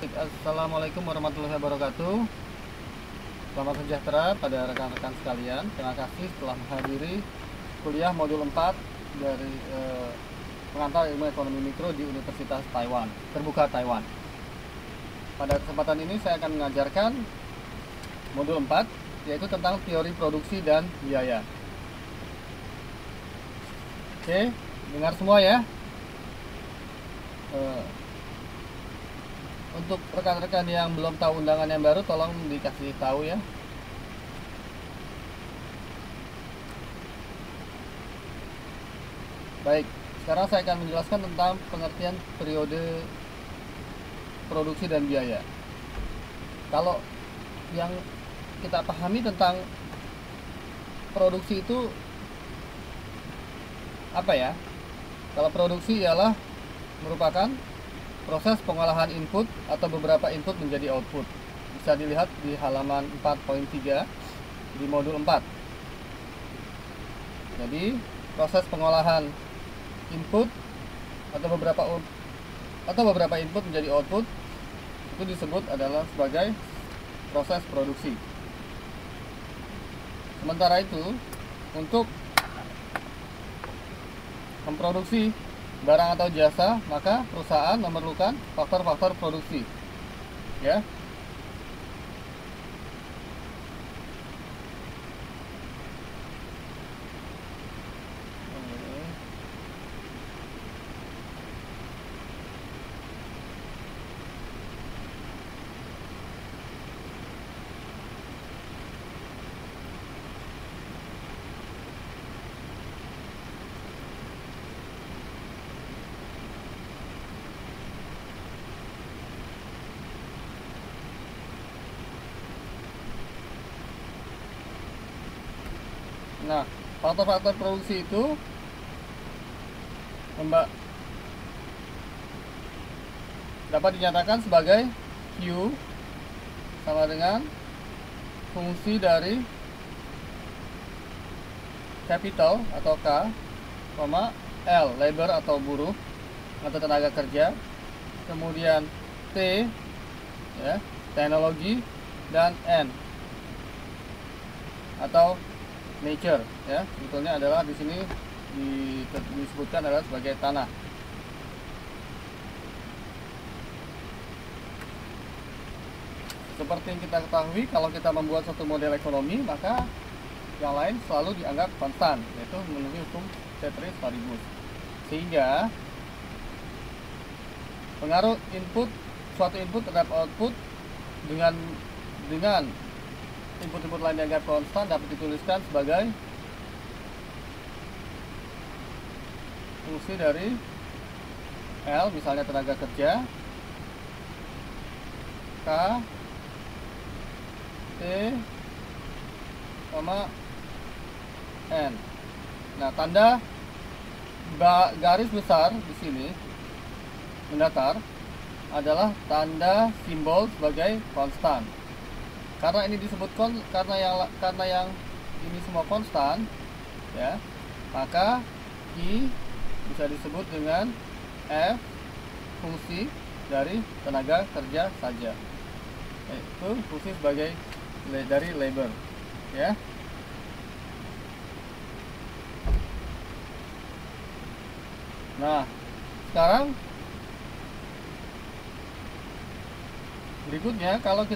Baik, assalamualaikum warahmatullahi wabarakatuh. Selamat sejahtera pada rekan-rekan sekalian. Terima kasih telah menghadiri kuliah modul 4 dari pengantar ilmu ekonomi mikro di Universitas Taiwan, terbuka Taiwan. Pada kesempatan ini saya akan mengajarkan modul 4, yaitu tentang teori produksi dan biaya. Oke, dengar semua ya. Untuk rekan-rekan yang belum tahu undangan yang baru, tolong dikasih tahu ya. Baik, sekarang saya akan menjelaskan tentang pengertian periode produksi dan biaya. Kalau yang kita pahami tentang produksi itu apa ya? Kalau produksi ialah merupakan proses pengolahan input atau beberapa input menjadi output. Bisa dilihat di halaman 4.3 di modul 4. Jadi, proses pengolahan input atau beberapa input menjadi output itu disebut adalah sebagai proses produksi. Sementara itu, untuk memproduksi barang atau jasa, maka perusahaan memerlukan faktor-faktor produksi, ya. Nah, faktor-faktor produksi itu dapat dinyatakan sebagai Q sama dengan fungsi dari capital atau K, L labor atau buruh atau tenaga kerja, kemudian T ya, teknologi, dan N atau nature ya, sebetulnya adalah di sini disebutkan adalah sebagai tanah. Seperti yang kita ketahui, kalau kita membuat suatu model ekonomi, maka yang lain selalu dianggap konstan, yaitu memenuhi hukum Ceteris-Paribus. Sehingga pengaruh suatu input terhadap output dengan input-input lain dianggap konstan dapat dituliskan sebagai fungsi dari L, misalnya tenaga kerja, K, T, N. Nah, tanda garis besar di sini mendatar adalah tanda simbol sebagai konstan. Karena ini disebut karena yang ini semua konstan ya, maka I bisa disebut dengan F fungsi dari tenaga kerja saja, yaitu fungsi sebagai dari labor ya. Nah, sekarang berikutnya kalau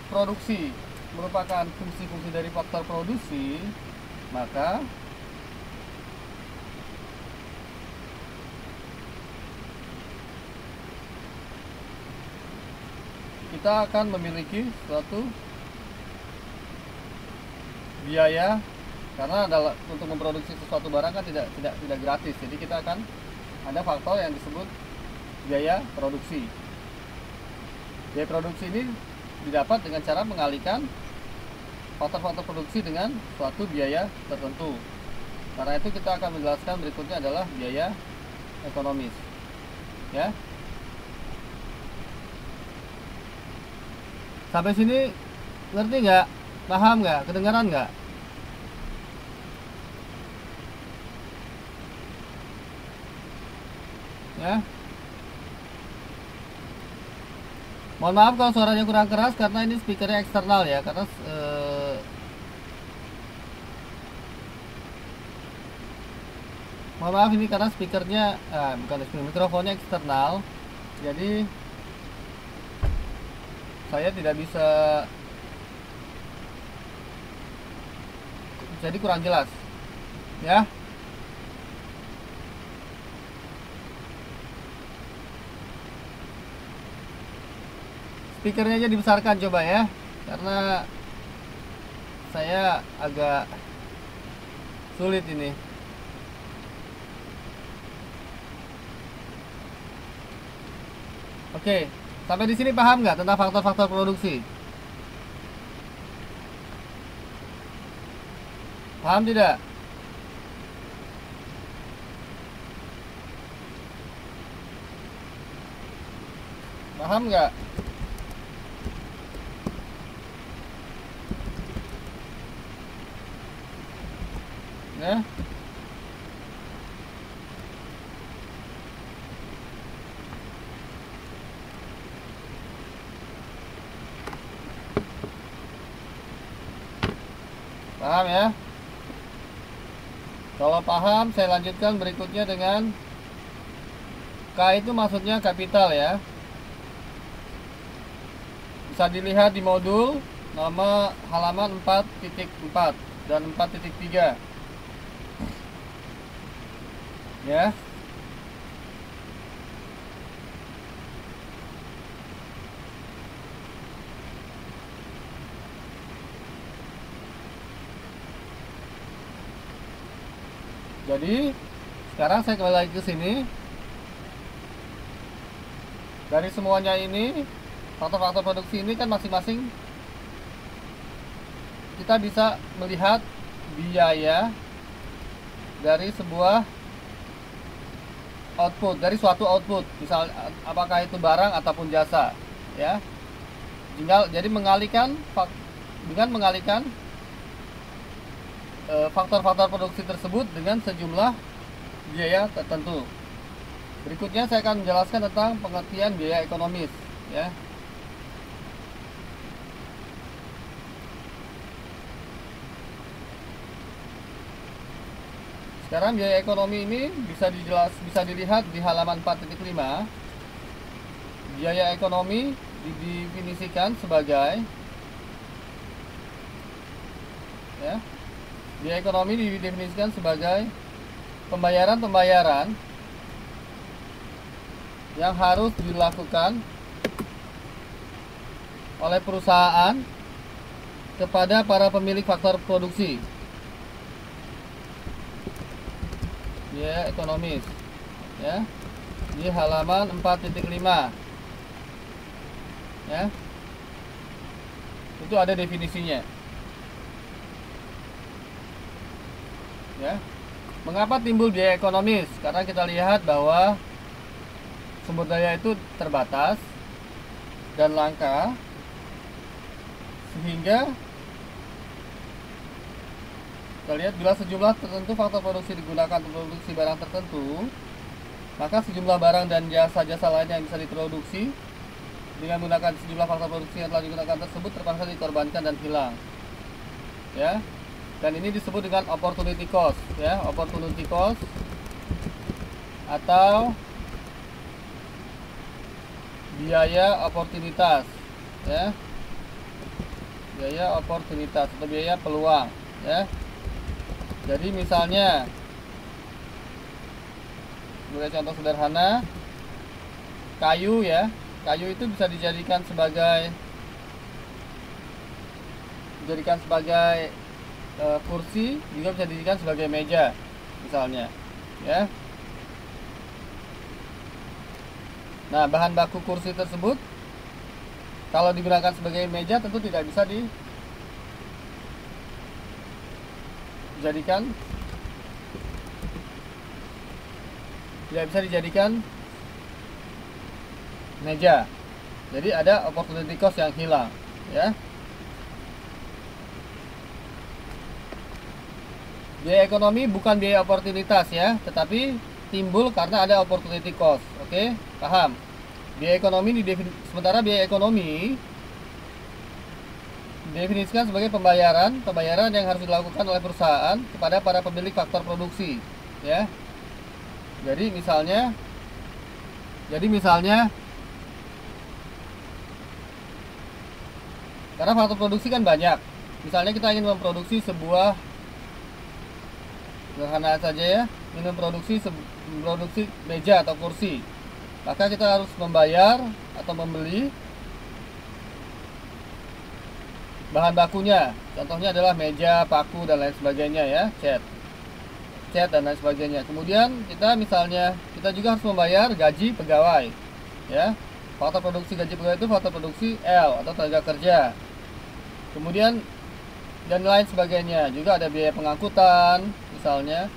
produksi merupakan fungsi-fungsi dari faktor produksi, maka kita akan memiliki suatu biaya, karena adalah untuk memproduksi sesuatu barang kan tidak gratis. Jadi kita akan ada faktor yang disebut biaya produksi. Biaya produksi ini didapat dengan cara mengalihkan faktor-faktor produksi dengan suatu biaya tertentu. Karena itu kita akan menjelaskan berikutnya adalah biaya ekonomis ya. Sampai sini ngerti nggak? Paham nggak? Kedengaran nggak? ya. Mohon maaf kalau suaranya kurang keras karena ini speakernya eksternal ya, karena mohon maaf ini karena speakernya bukan mikrofonnya eksternal, jadi saya tidak bisa, jadi kurang jelas ya. Speakernya aja dibesarkan coba ya, karena saya agak sulit ini. Oke, sampai di sini paham nggak tentang faktor-faktor produksi? Paham tidak? Paham nggak? Ya. Paham ya? Kalau paham, saya lanjutkan berikutnya dengan K itu maksudnya kapital ya. Bisa dilihat di modul nama halaman 4.4 dan 4.3 ya. Jadi sekarang saya kembali lagi ke sini. Dari semuanya ini, faktor-faktor produksi ini kan masing-masing kita bisa melihat biaya dari sebuah output, dari suatu output, misal apakah itu barang ataupun jasa ya. Jadi dengan mengalihkan faktor-faktor produksi tersebut dengan sejumlah biaya tertentu. Berikutnya saya akan menjelaskan tentang pengertian biaya ekonomis ya. Sekarang biaya ekonomi ini bisa dilihat di halaman 4.5. Biaya ekonomi didefinisikan sebagai ya. Biaya ekonomi didefinisikan sebagai pembayaran-pembayaran yang harus dilakukan oleh perusahaan kepada para pemilik faktor produksi. Biaya ekonomis ya, di halaman 4.5 ya. Itu ada definisinya ya. Mengapa timbul biaya ekonomis? Karena kita lihat bahwa sumber daya itu terbatas dan langka, sehingga kita lihat bila sejumlah tertentu faktor produksi digunakan untuk produksi barang tertentu, maka sejumlah barang dan jasa-jasa lain yang bisa diproduksi dengan menggunakan sejumlah faktor produksi yang telah digunakan tersebut terpaksa dikorbankan dan hilang ya. Dan ini disebut dengan opportunity cost ya, opportunity cost atau biaya oportunitas ya, biaya oportunitas atau biaya peluang ya. Jadi misalnya sebagai contoh sederhana, kayu ya, kayu itu bisa dijadikan sebagai kursi, juga bisa dijadikan sebagai meja misalnya ya. Nah, bahan baku kursi tersebut kalau digunakan sebagai meja tentu tidak bisa dijadikan meja. Jadi ada opportunity cost yang hilang ya. Biaya ekonomi bukan biaya oportunitas ya, tetapi timbul karena ada opportunity cost Oke, paham? Biaya ekonomi sementara biaya ekonomi didefinisikan sebagai pembayaran yang harus dilakukan oleh perusahaan kepada para pemilik faktor produksi, ya. Jadi misalnya karena faktor produksi kan banyak. Misalnya kita ingin memproduksi sebuah, sederhana saja ya, ingin memproduksi meja atau kursi, maka kita harus membayar atau membeli bahan bakunya. Contohnya adalah meja, paku, dan lain sebagainya ya, cat dan lain sebagainya. Kemudian kita juga harus membayar gaji pegawai, ya. Faktor produksi gaji pegawai itu faktor produksi L atau tenaga kerja. Kemudian dan lain sebagainya. Juga ada biaya pengangkutan, misalnya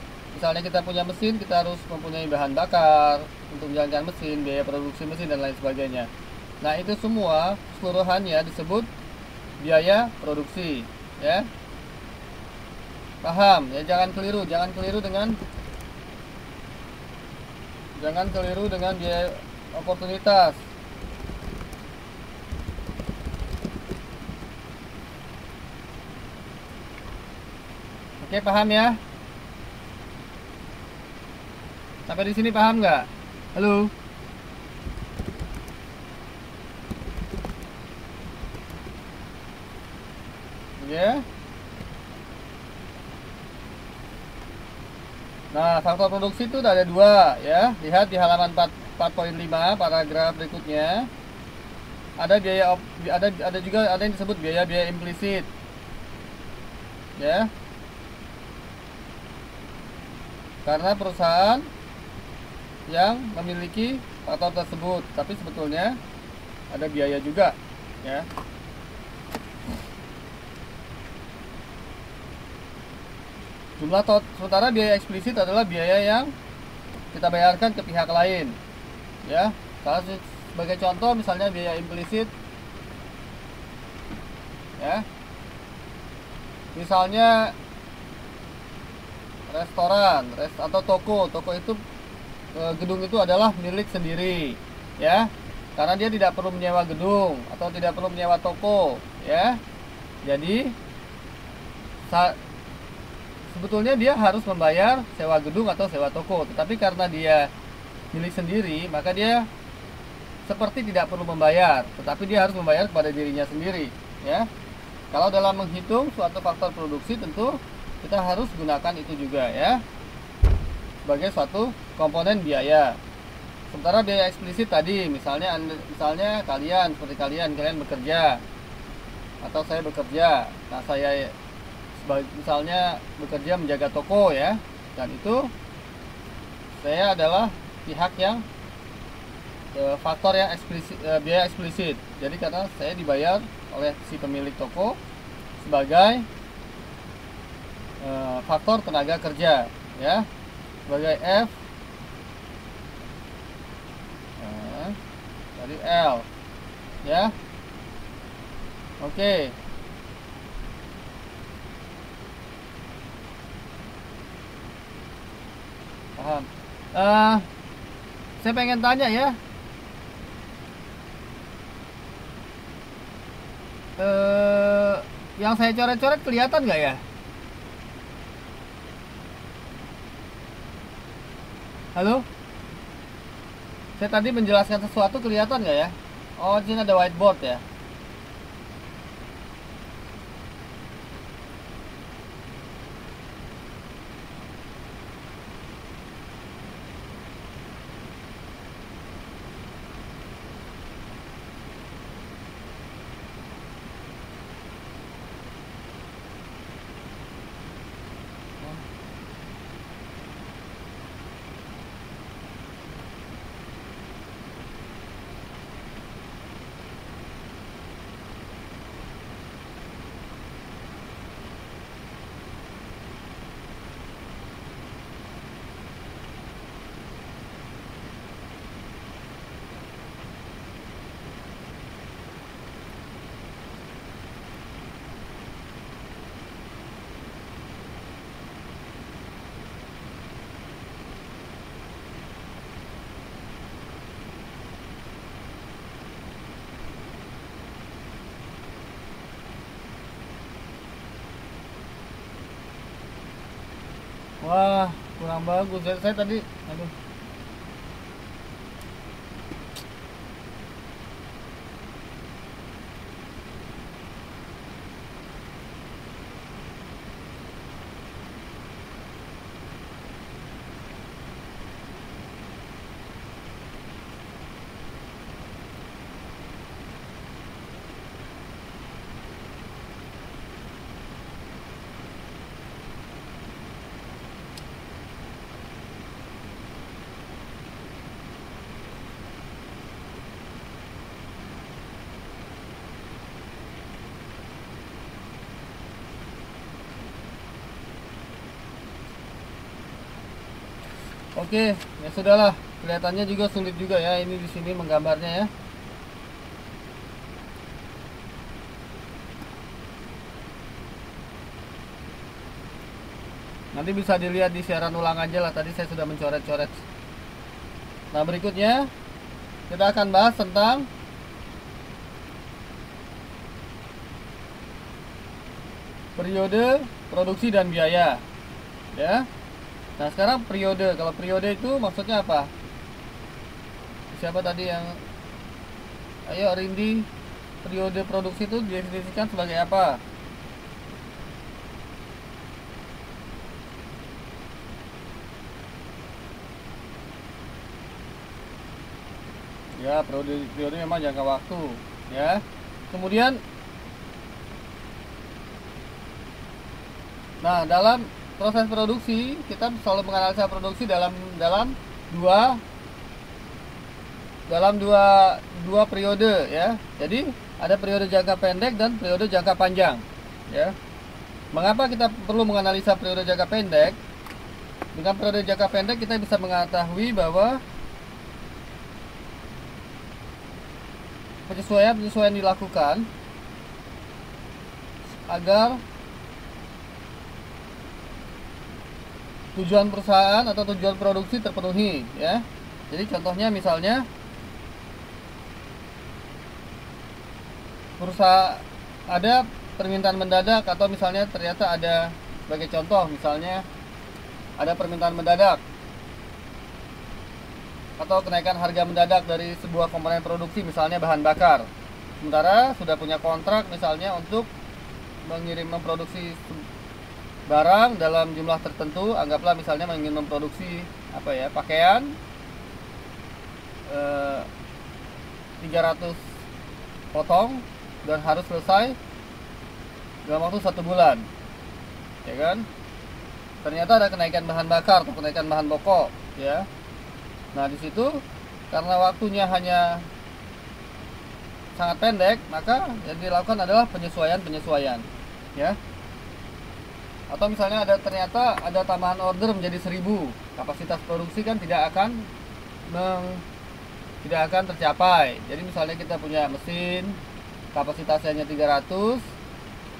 kita punya mesin, kita harus mempunyai bahan bakar untuk menjalankan mesin, biaya produksi mesin dan lain sebagainya. Nah, itu semua keseluruhannya disebut biaya produksi, ya. Paham ya? Jangan keliru dengan biaya oportunitas. Oke, paham ya? Sampai di sini paham nggak? Halo? Ya. Nah, faktor produksi itu ada dua ya. Lihat di halaman 4.5 paragraf berikutnya. Ada yang disebut biaya implisit. Ya. Karena perusahaan yang memiliki faktor tersebut, tapi sebetulnya ada biaya juga, ya. Sementara biaya eksplisit adalah biaya yang kita bayarkan ke pihak lain, ya. Sebagai contoh, misalnya biaya implisit, ya. Misalnya restoran, atau toko itu, gedung itu adalah milik sendiri, ya. Karena dia tidak perlu menyewa gedung atau tidak perlu menyewa toko, ya. Jadi sebetulnya dia harus membayar sewa gedung atau sewa toko, tetapi karena dia milik sendiri, maka dia seperti tidak perlu membayar, tetapi dia harus membayar kepada dirinya sendiri, ya. Kalau dalam menghitung suatu faktor produksi, tentu kita harus gunakan itu juga, ya, sebagai suatu komponen biaya. Sementara biaya eksplisit tadi, misalnya kalian bekerja atau saya bekerja. Nah, saya misalnya bekerja menjaga toko, ya, dan itu saya adalah pihak yang faktor yang eksplisit, biaya eksplisit. Jadi karena saya dibayar oleh si pemilik toko sebagai faktor tenaga kerja, ya, sebagai F dari L, ya. Oke. Paham? Saya pengen tanya ya, yang saya coret-coret kelihatan nggak ya? Halo? Saya tadi menjelaskan sesuatu, kelihatan nggak ya? Oh, di sini ada whiteboard ya. Wah, kurang bagus. Saya tadi, aduh. Oke, ya sudahlah. Kelihatannya juga sulit juga ya ini di sini menggambarnya ya. Nanti bisa dilihat di siaran ulang aja lah. Tadi saya sudah mencoret-coret. Nah, berikutnya kita akan bahas tentang periode produksi dan biaya. Ya. Nah, sekarang periode. Kalau periode itu maksudnya apa? Siapa tadi yang ayo Rindi, periode produksi itu didefinisikan sebagai apa? Ya, periode memang jangka waktu, ya. Kemudian, nah dalam proses produksi kita selalu menganalisa produksi dalam dua dalam dua periode ya. Jadi ada periode jangka pendek dan periode jangka panjang, ya. Mengapa kita perlu menganalisa periode jangka pendek? Dengan periode jangka pendek kita bisa mengetahui bahwa penyesuaian dilakukan agar tujuan perusahaan atau tujuan produksi terpenuhi ya. Jadi contohnya misalnya perusahaan ada permintaan mendadak atau misalnya ternyata ada sebagai contoh misalnya ada permintaan mendadak atau kenaikan harga mendadak dari sebuah komponen produksi misalnya bahan bakar. Sementara sudah punya kontrak misalnya untuk memproduksi barang dalam jumlah tertentu, anggaplah misalnya ingin memproduksi apa ya, pakaian 300 potong dan harus selesai dalam waktu 1 bulan, ya kan? Ternyata ada kenaikan bahan bakar atau kenaikan bahan pokok, ya. Nah di situ karena waktunya hanya sangat pendek, maka yang dilakukan adalah penyesuaian, ya. Atau misalnya ternyata ada tambahan order menjadi 1000, kapasitas produksi kan tidak akan tercapai. Jadi misalnya kita punya mesin kapasitasnya hanya 300,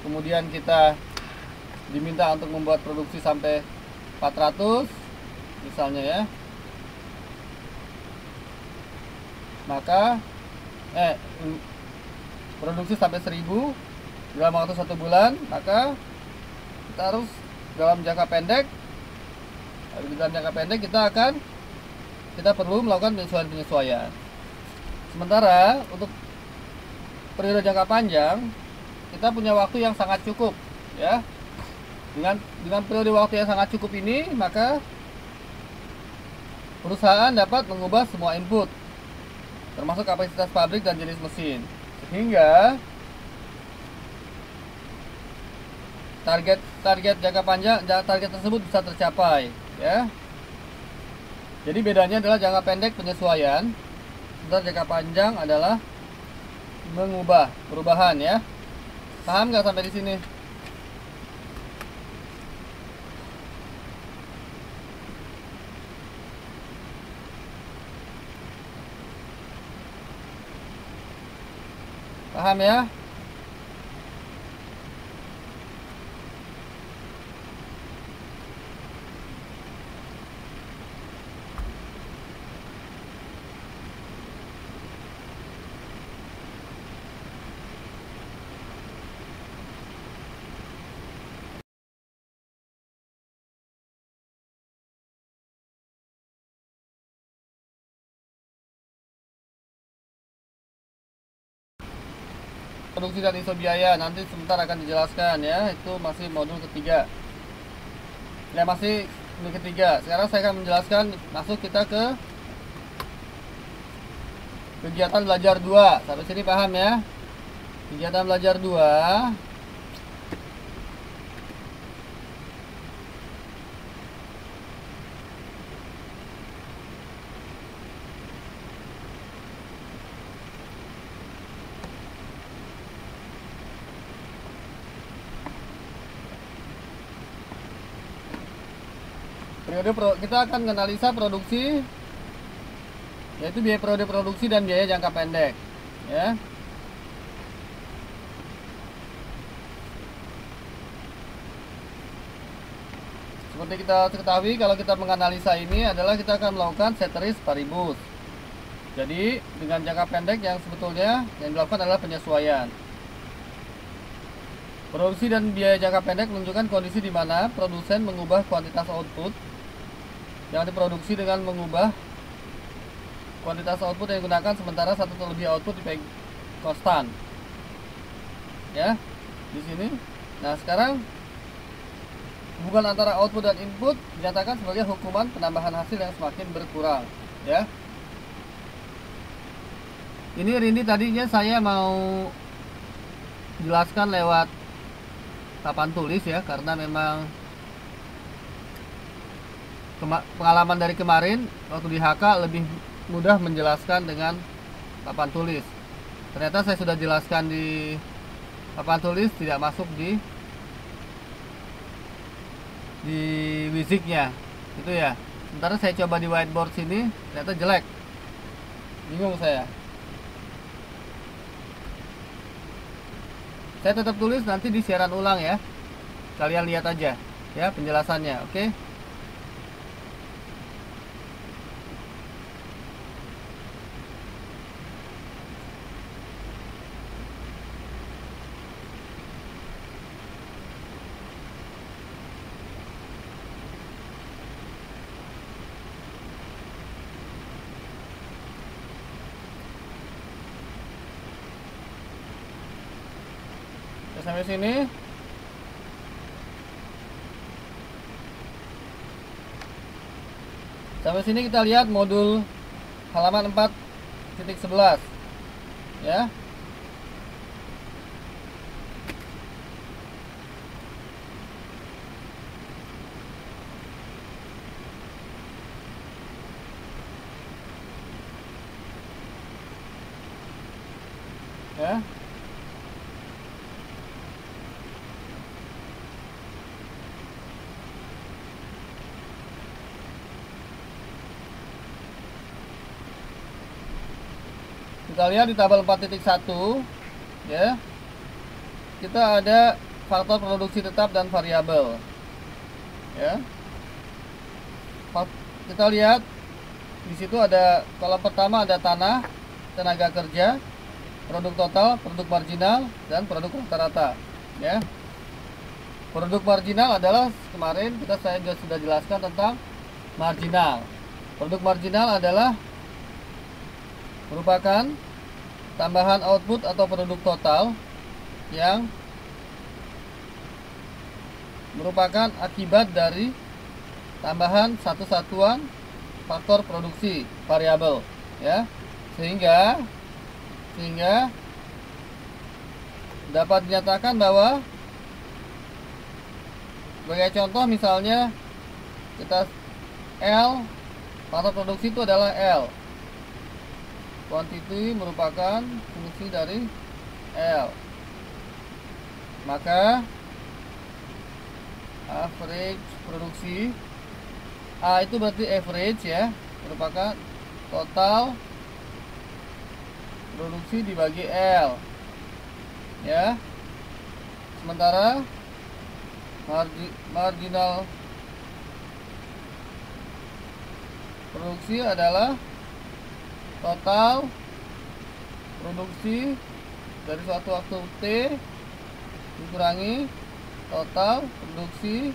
kemudian kita diminta untuk membuat produksi sampai 400 misalnya ya, maka produksi sampai 1000 dalam waktu 1 bulan, maka kita harus dalam jangka pendek kita perlu melakukan penyesuaian. Sementara untuk periode jangka panjang kita punya waktu yang sangat cukup ya. Dengan periode waktu yang sangat cukup ini, maka perusahaan dapat mengubah semua input termasuk kapasitas pabrik dan jenis mesin, sehingga target jangka panjang tersebut bisa tercapai ya. Jadi bedanya adalah jangka pendek penyesuaian, sementara jangka panjang adalah perubahan ya. Paham nggak sampai di sini? Paham ya? produksi dan iso biaya nanti sebentar akan dijelaskan ya, itu masih modul ketiga ya, masih modul ketiga. Sekarang saya akan menjelaskan, masuk kita ke kegiatan belajar 2. Sampai sini paham ya? Kegiatan belajar 2 kita akan menganalisa produksi, yaitu biaya periode produksi dan biaya jangka pendek ya. Seperti kita ketahui, kalau kita menganalisa ini adalah kita akan melakukan ceteris paribus. Jadi dengan jangka pendek yang sebetulnya yang dilakukan adalah penyesuaian. Produksi dan biaya jangka pendek menunjukkan kondisi di mana produsen mengubah kuantitas output yang diproduksi dengan mengubah kuantitas output yang digunakan, sementara satu terlebih output dipegang konstan. Ya, di sini. Nah, sekarang hubungan antara output dan input dinyatakan sebagai hukuman penambahan hasil yang semakin berkurang. Ya. Ini Rindi tadinya saya mau jelaskan lewat papan tulis ya, karena memang pengalaman dari kemarin waktu di HK lebih mudah menjelaskan dengan papan tulis. Ternyata saya sudah jelaskan di papan tulis, tidak masuk di Wiziknya itu ya. Sementara saya coba di whiteboard sini, ternyata jelek, bingung saya. Saya tetap tulis nanti di siaran ulang ya. Kalian lihat aja ya penjelasannya, oke? Sampai sini. Sampai sini kita lihat modul halaman 4.11 ya. Ya. Kita lihat di tabel 4.1 ya. Kita ada faktor produksi tetap dan variabel. Ya. Kita lihat di situ ada kolom pertama ada tanah, tenaga kerja, produk total, produk marginal, dan produk rata-rata. Ya. Produk marginal adalah kemarin saya sudah jelaskan tentang marginal. Produk marginal adalah merupakan tambahan output atau produk total yang merupakan akibat dari tambahan satu satuan faktor produksi variabel ya, sehingga dapat dinyatakan bahwa sebagai contoh misalnya kita L, faktor produksi itu adalah L. Quantity merupakan fungsi dari L. Maka average produksi A itu berarti average ya, merupakan total produksi dibagi L. Ya. Sementara marginal produksi adalah total produksi dari suatu waktu T dikurangi total produksi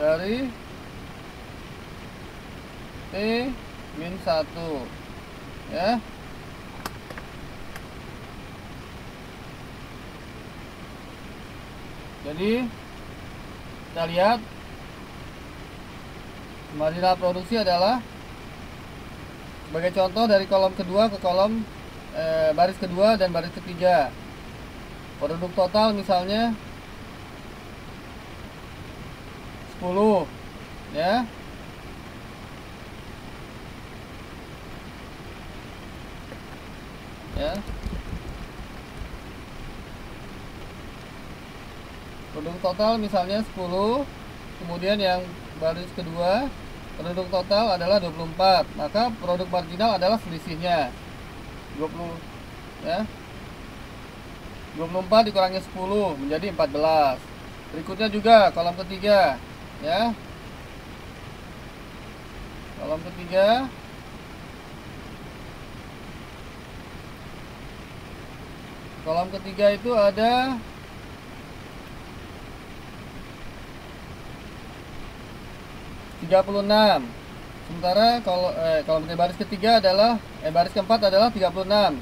dari T min 1 ya. Jadi kita lihat marginal produksi adalah sebagai contoh dari kolom kedua ke kolom baris kedua dan baris ketiga. Produk total misalnya 10 ya. Ya. Produk total misalnya 10, kemudian yang baris kedua produk total adalah 24, maka produk marginal adalah selisihnya 20 ya. 24 dikurangi 10 menjadi 14. Berikutnya juga kolom ketiga ya. Kolom ketiga itu ada 36. Sementara kalau baris ketiga adalah baris keempat adalah 36.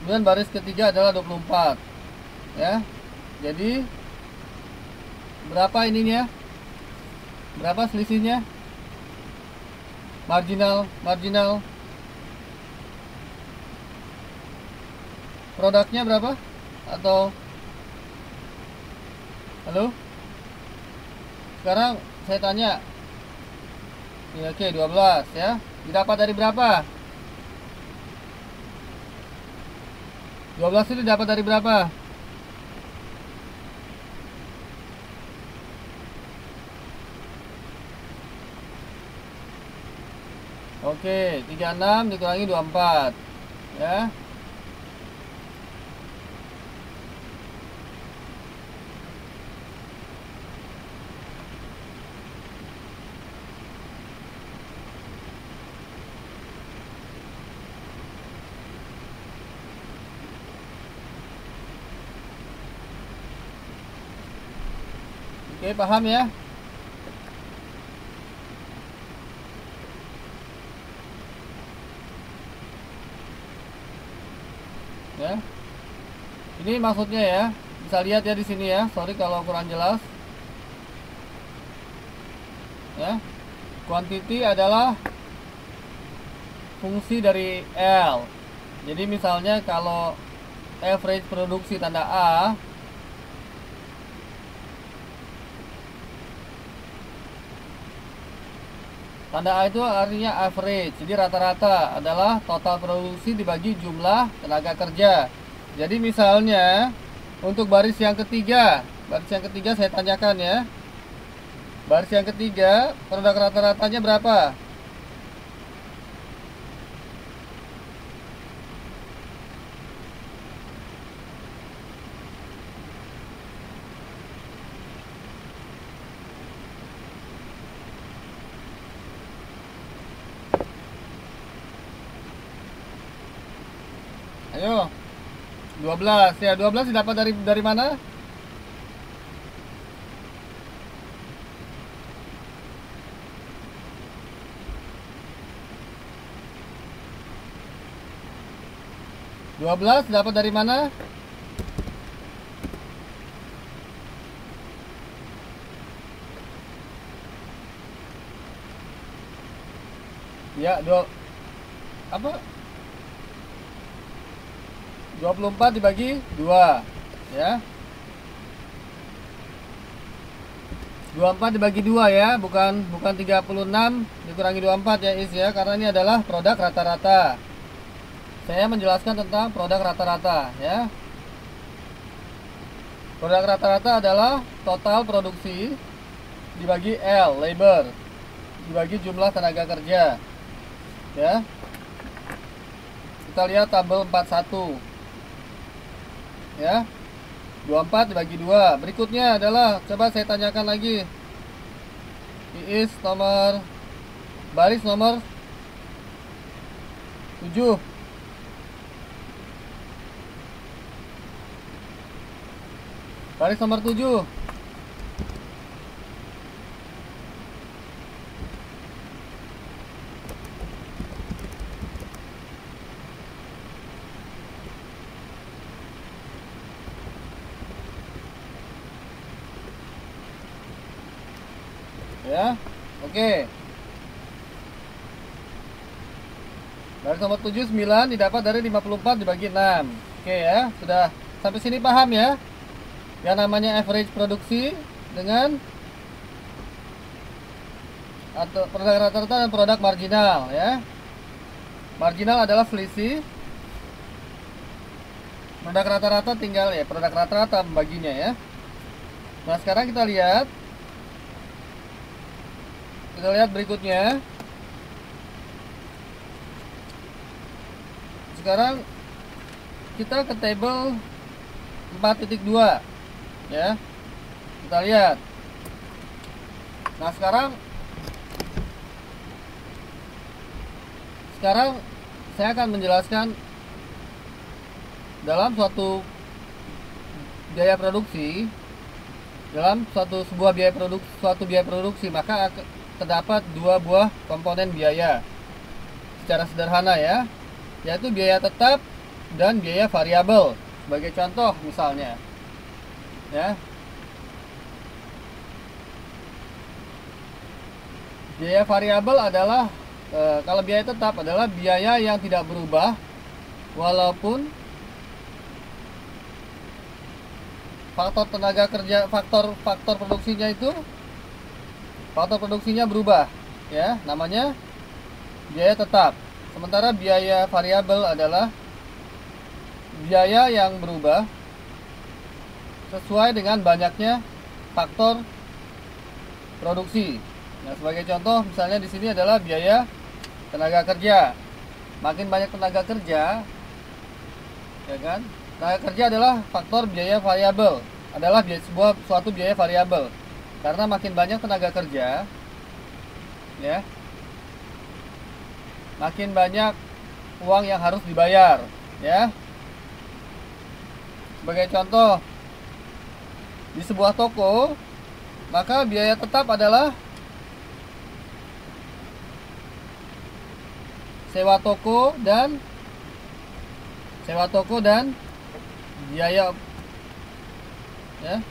Kemudian baris ketiga adalah 24. Ya. Jadi berapa ininya? Berapa selisihnya? Marginal produknya berapa? Atau halo? Sekarang saya tanya. Ya, oke, 12 ya. Didapat dari berapa? 12 itu didapat dari berapa? Oke, 36 dikurangi 24 ya. Oke, paham ya? Ya. Ini maksudnya ya. Bisa lihat ya di sini ya. Sorry kalau kurang jelas. Ya. Quantity adalah fungsi dari L. Jadi misalnya kalau average produksi tanda A, tanda A itu artinya average. Jadi rata-rata adalah total produksi dibagi jumlah tenaga kerja. Jadi misalnya untuk baris yang ketiga saya tanyakan ya. Baris yang ketiga produk rata-ratanya berapa? Ayo. 12 ya, 12 didapat dari mana? Dapat dari mana? Ya, apa? 24 dibagi 2 ya. 24 dibagi 2 ya, bukan 36 dikurangi 24 ya Is ya, karena ini adalah produk rata-rata. Saya menjelaskan tentang produk rata-rata ya. Produk rata-rata adalah total produksi dibagi L, labor, dibagi jumlah tenaga kerja. Ya. Kita lihat tabel 41. Ya. 24 dibagi 2. Berikutnya adalah, coba saya tanyakan lagi. Is nomor baris nomor 7. Baris nomor 7. Ya. Oke. Dari nomor 7, 9 didapat dari 54 dibagi 6. Oke ya, sudah sampai sini paham ya? Yang namanya average produksi dengan atau produk rata-rata dan produk marginal ya. Marginal adalah selisih. Produk rata-rata tinggal ya, produk rata-rata membaginya ya. Nah, sekarang kita lihat berikutnya. Sekarang kita ke table 4.2 ya. Kita lihat. Nah, sekarang saya akan menjelaskan dalam suatu biaya produksi, suatu biaya produksi, maka terdapat dua buah komponen biaya secara sederhana ya, yaitu biaya tetap dan biaya variabel. Sebagai contoh misalnya ya, biaya variabel adalah kalau biaya tetap adalah biaya yang tidak berubah walaupun faktor tenaga kerja, faktor produksinya berubah ya, namanya biaya tetap. Sementara biaya variabel adalah biaya yang berubah sesuai dengan banyaknya faktor produksi. Nah, sebagai contoh misalnya di sini adalah biaya tenaga kerja. Makin banyak tenaga kerja, ya kan? Tenaga kerja adalah faktor biaya variabel, adalah suatu biaya variabel. Karena makin banyak tenaga kerja, ya, makin banyak uang yang harus dibayar, ya. Sebagai contoh, di sebuah toko, maka biaya tetap adalah sewa toko dan biaya ya.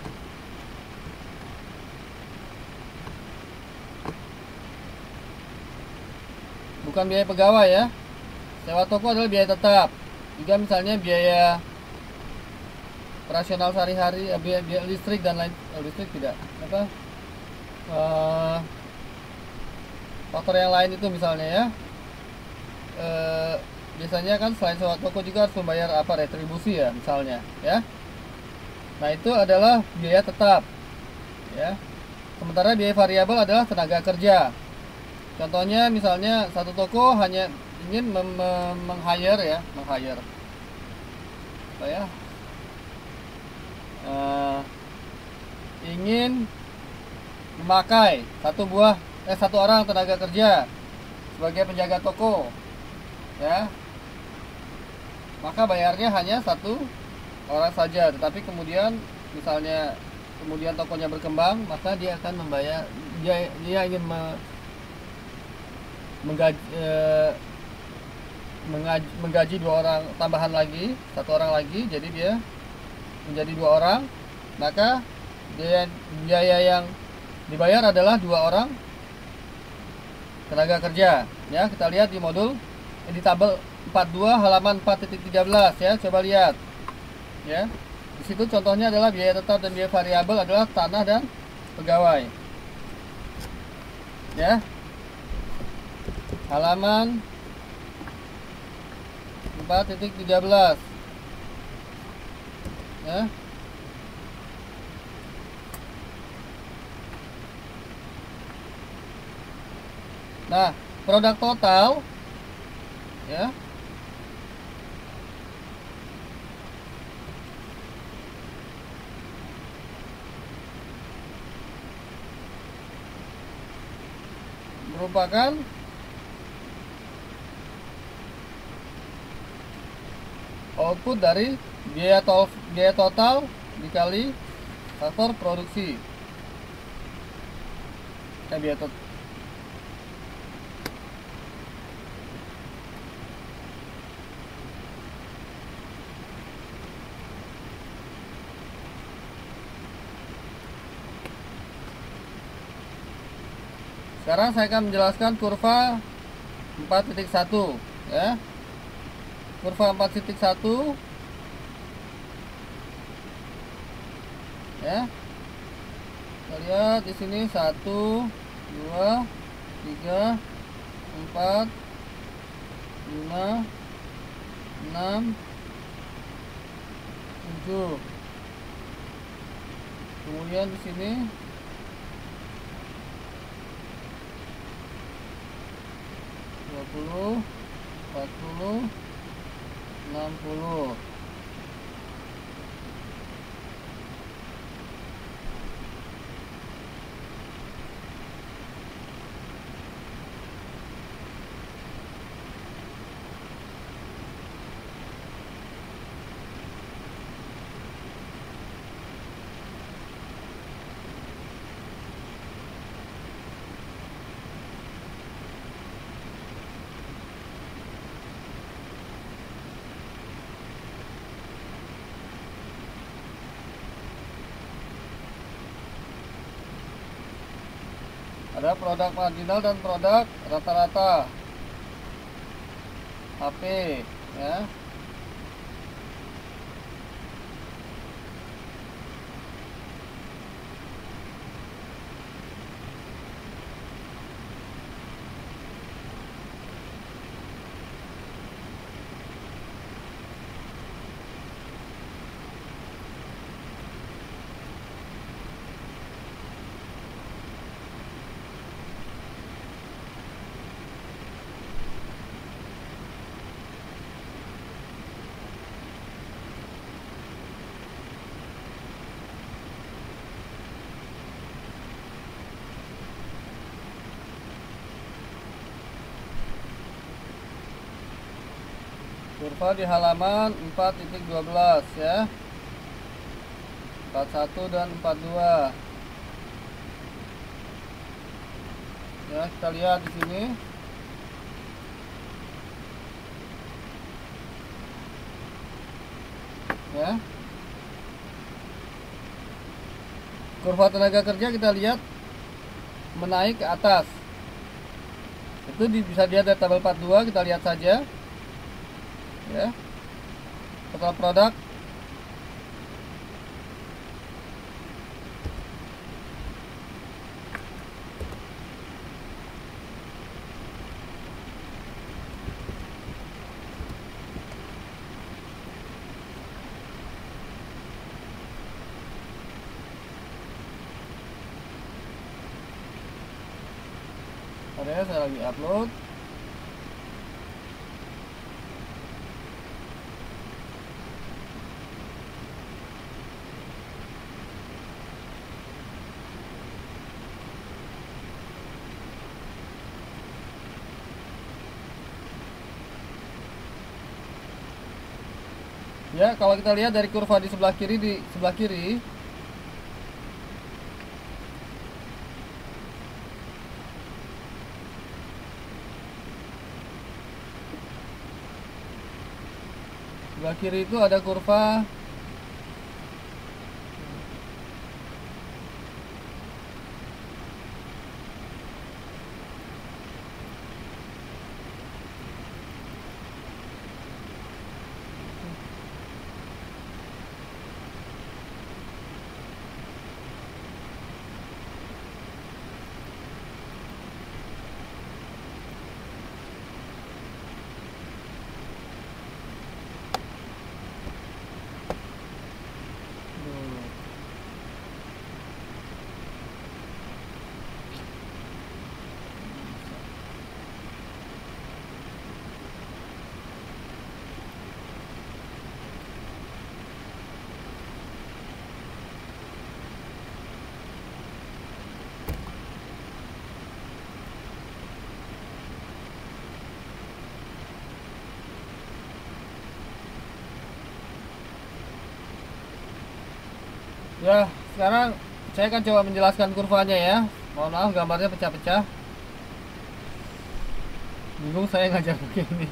Bukan biaya pegawai ya. Sewa toko adalah biaya tetap. Juga misalnya biaya operasional sehari-hari, biaya listrik dan lain, listrik tidak apa, faktor yang lain itu misalnya ya. Biasanya kan selain sewa toko juga harus membayar retribusi ya misalnya ya. Nah, itu adalah biaya tetap ya. Sementara biaya variabel adalah tenaga kerja. Contohnya misalnya satu toko hanya ingin meng-hire ingin memakai satu orang tenaga kerja sebagai penjaga toko ya, maka bayarnya hanya satu orang saja. Tetapi kemudian misalnya tokonya berkembang, maka dia akan membayar, dia ingin menggaji dua orang tambahan lagi, satu orang lagi, jadi dia menjadi dua orang, maka biaya yang dibayar adalah dua orang tenaga kerja ya. Kita lihat di modul di tabel 42 halaman 4.13 ya, coba lihat ya. Di situ contohnya adalah biaya tetap dan biaya variabel adalah tanah dan pegawai ya. Halaman 4.13 ya. Nah, produk total ya, merupakan output dari biaya total dikali faktor produksi. Biaya total Sekarang saya akan menjelaskan kurva 4.1 ya. Kurva 4.1 ya. Kita lihat di sini 1 2 3 4 5 6 7. Kemudian di sini 20 40 60. Ada produk marginal dan produk rata-rata HP ya. Kurva di halaman 4.12 ya. 41 dan 42. Ya, kita lihat di sini. Ya. Kurva tenaga kerja kita lihat menaik ke atas. Itu bisa dilihat dari tabel 42, kita lihat saja. Ya. Total produk Oke, saya lagi upload. Ya, kalau kita lihat dari kurva di sebelah kiri, sebelah kiri itu ada kurva ya. Sekarang saya akan coba menjelaskan kurvanya ya. Mohon maaf gambarnya pecah-pecah. Bingung saya ngajar begini.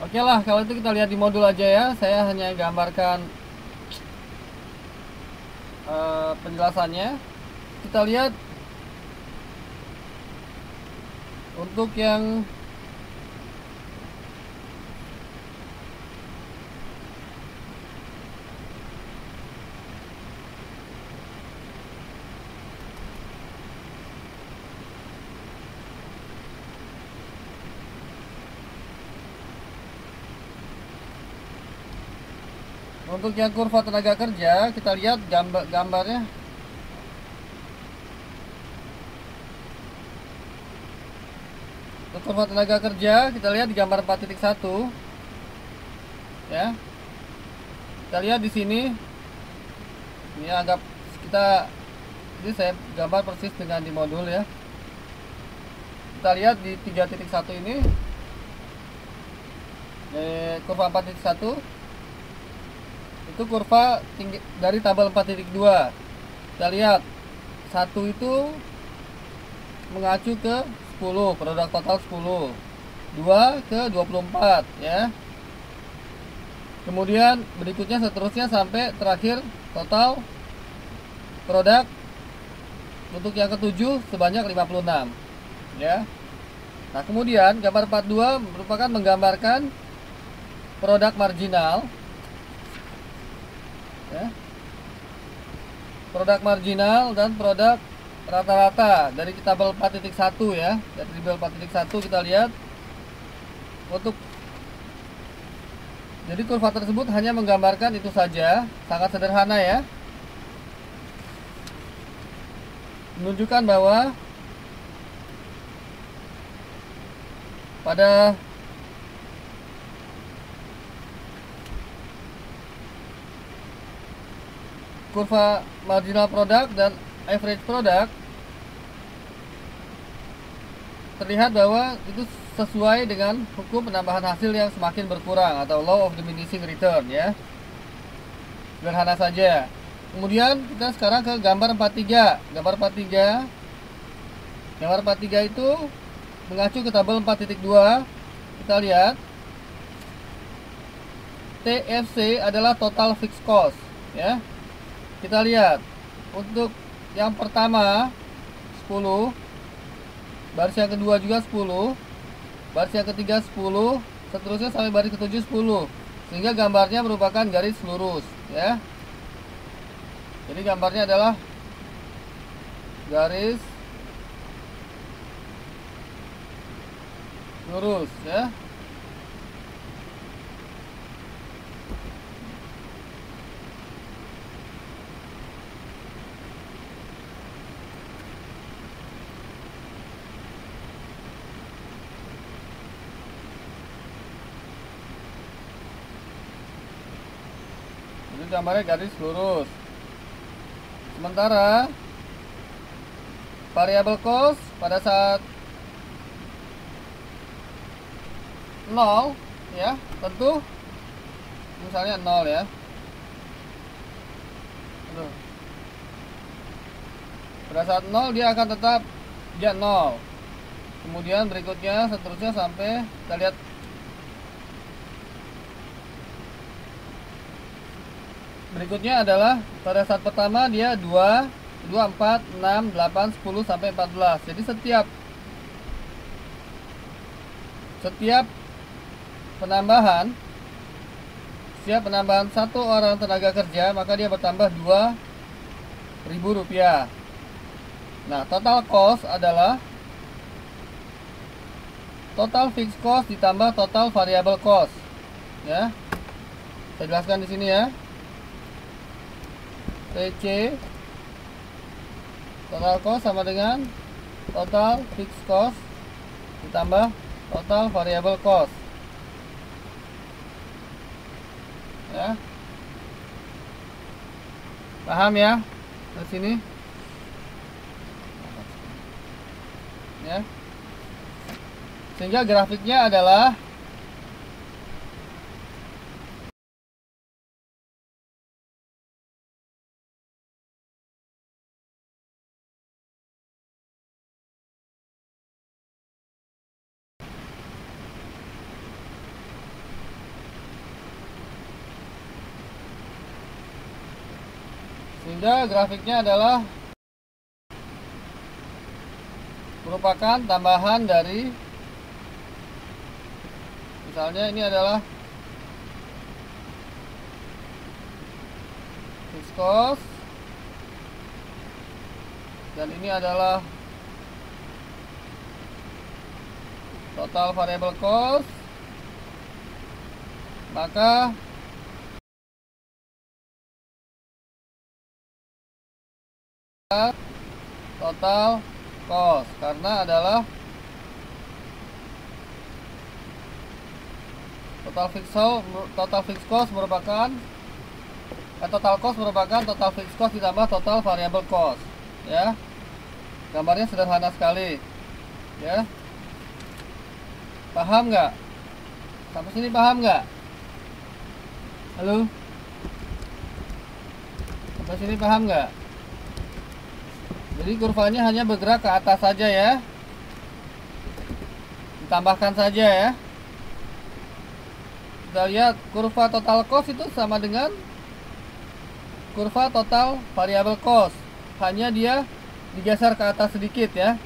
Oke lah, kalau itu kita lihat di modul aja ya. Saya hanya gambarkan penjelasannya. Kita lihat untuk yang kurva tenaga kerja, kita lihat gambarnya. Untuk kurva tenaga kerja, kita lihat di gambar 4.1 ya. Kita lihat di sini. Ini anggap ini saya gambar persis dengan di modul ya. Kita lihat di 3.1 ini. Kurva 4.1 itu kurva tinggi dari tabel 4.2. Kita lihat 1 itu mengacu ke 10, produk total 10, 2 ke 24 ya. Kemudian berikutnya seterusnya sampai terakhir total produk untuk yang ketujuh sebanyak 56 ya. Nah, kemudian gambar 42 merupakan menggambarkan produk marginal ya. Produk marginal dan produk rata-rata dari tabel 4.1 ya. Dari tabel 4.1 kita lihat jadi kurva tersebut hanya menggambarkan itu saja, sangat sederhana ya. Menunjukkan bahwa pada kurva marginal produk dan average produk terlihat bahwa itu sesuai dengan hukum penambahan hasil yang semakin berkurang atau law of diminishing return ya. Sederhana saja. Kemudian kita sekarang ke gambar 43. Gambar 43 itu mengacu ke tabel 4.2. Kita lihat TFC adalah total fixed cost ya. Kita lihat untuk yang pertama 10, baris yang kedua juga 10, baris yang ketiga 10, seterusnya sampai baris ketujuh 10, sehingga gambarnya merupakan garis lurus ya. Jadi gambarnya adalah garis lurus ya. Itu gambarnya garis lurus. Sementara variable cost pada saat 0 ya, tentu misalnya 0 ya. Pada saat 0 dia akan tetap 0. Kemudian berikutnya seterusnya sampai kita lihat berikutnya adalah pada saat pertama dia 2, 4, 6, 8, 10 sampai 14. Jadi setiap penambahan satu orang tenaga kerja, maka dia bertambah Rp2.000. Nah, total cost adalah total fixed cost ditambah total variable cost ya. Saya jelaskan di sini ya. TC total cost sama dengan total fixed cost ditambah total variable cost ya. Paham ya di sini ya. Sehingga grafiknya adalah Sehingga grafiknya adalah merupakan tambahan dari, misalnya ini adalah fixed cost dan ini adalah total variable cost, maka total cost karena adalah total fixed cost merupakan total cost merupakan total fixed cost ditambah total variable cost, ya. Gambarnya sederhana sekali, ya. Paham nggak? Sampai sini paham nggak? Halo? Sampai sini paham nggak? Jadi kurvanya hanya bergerak ke atas saja, ya. Ditambahkan saja, ya. Kita lihat kurva total cost itu sama dengan kurva total variable cost, hanya dia digeser ke atas sedikit, ya,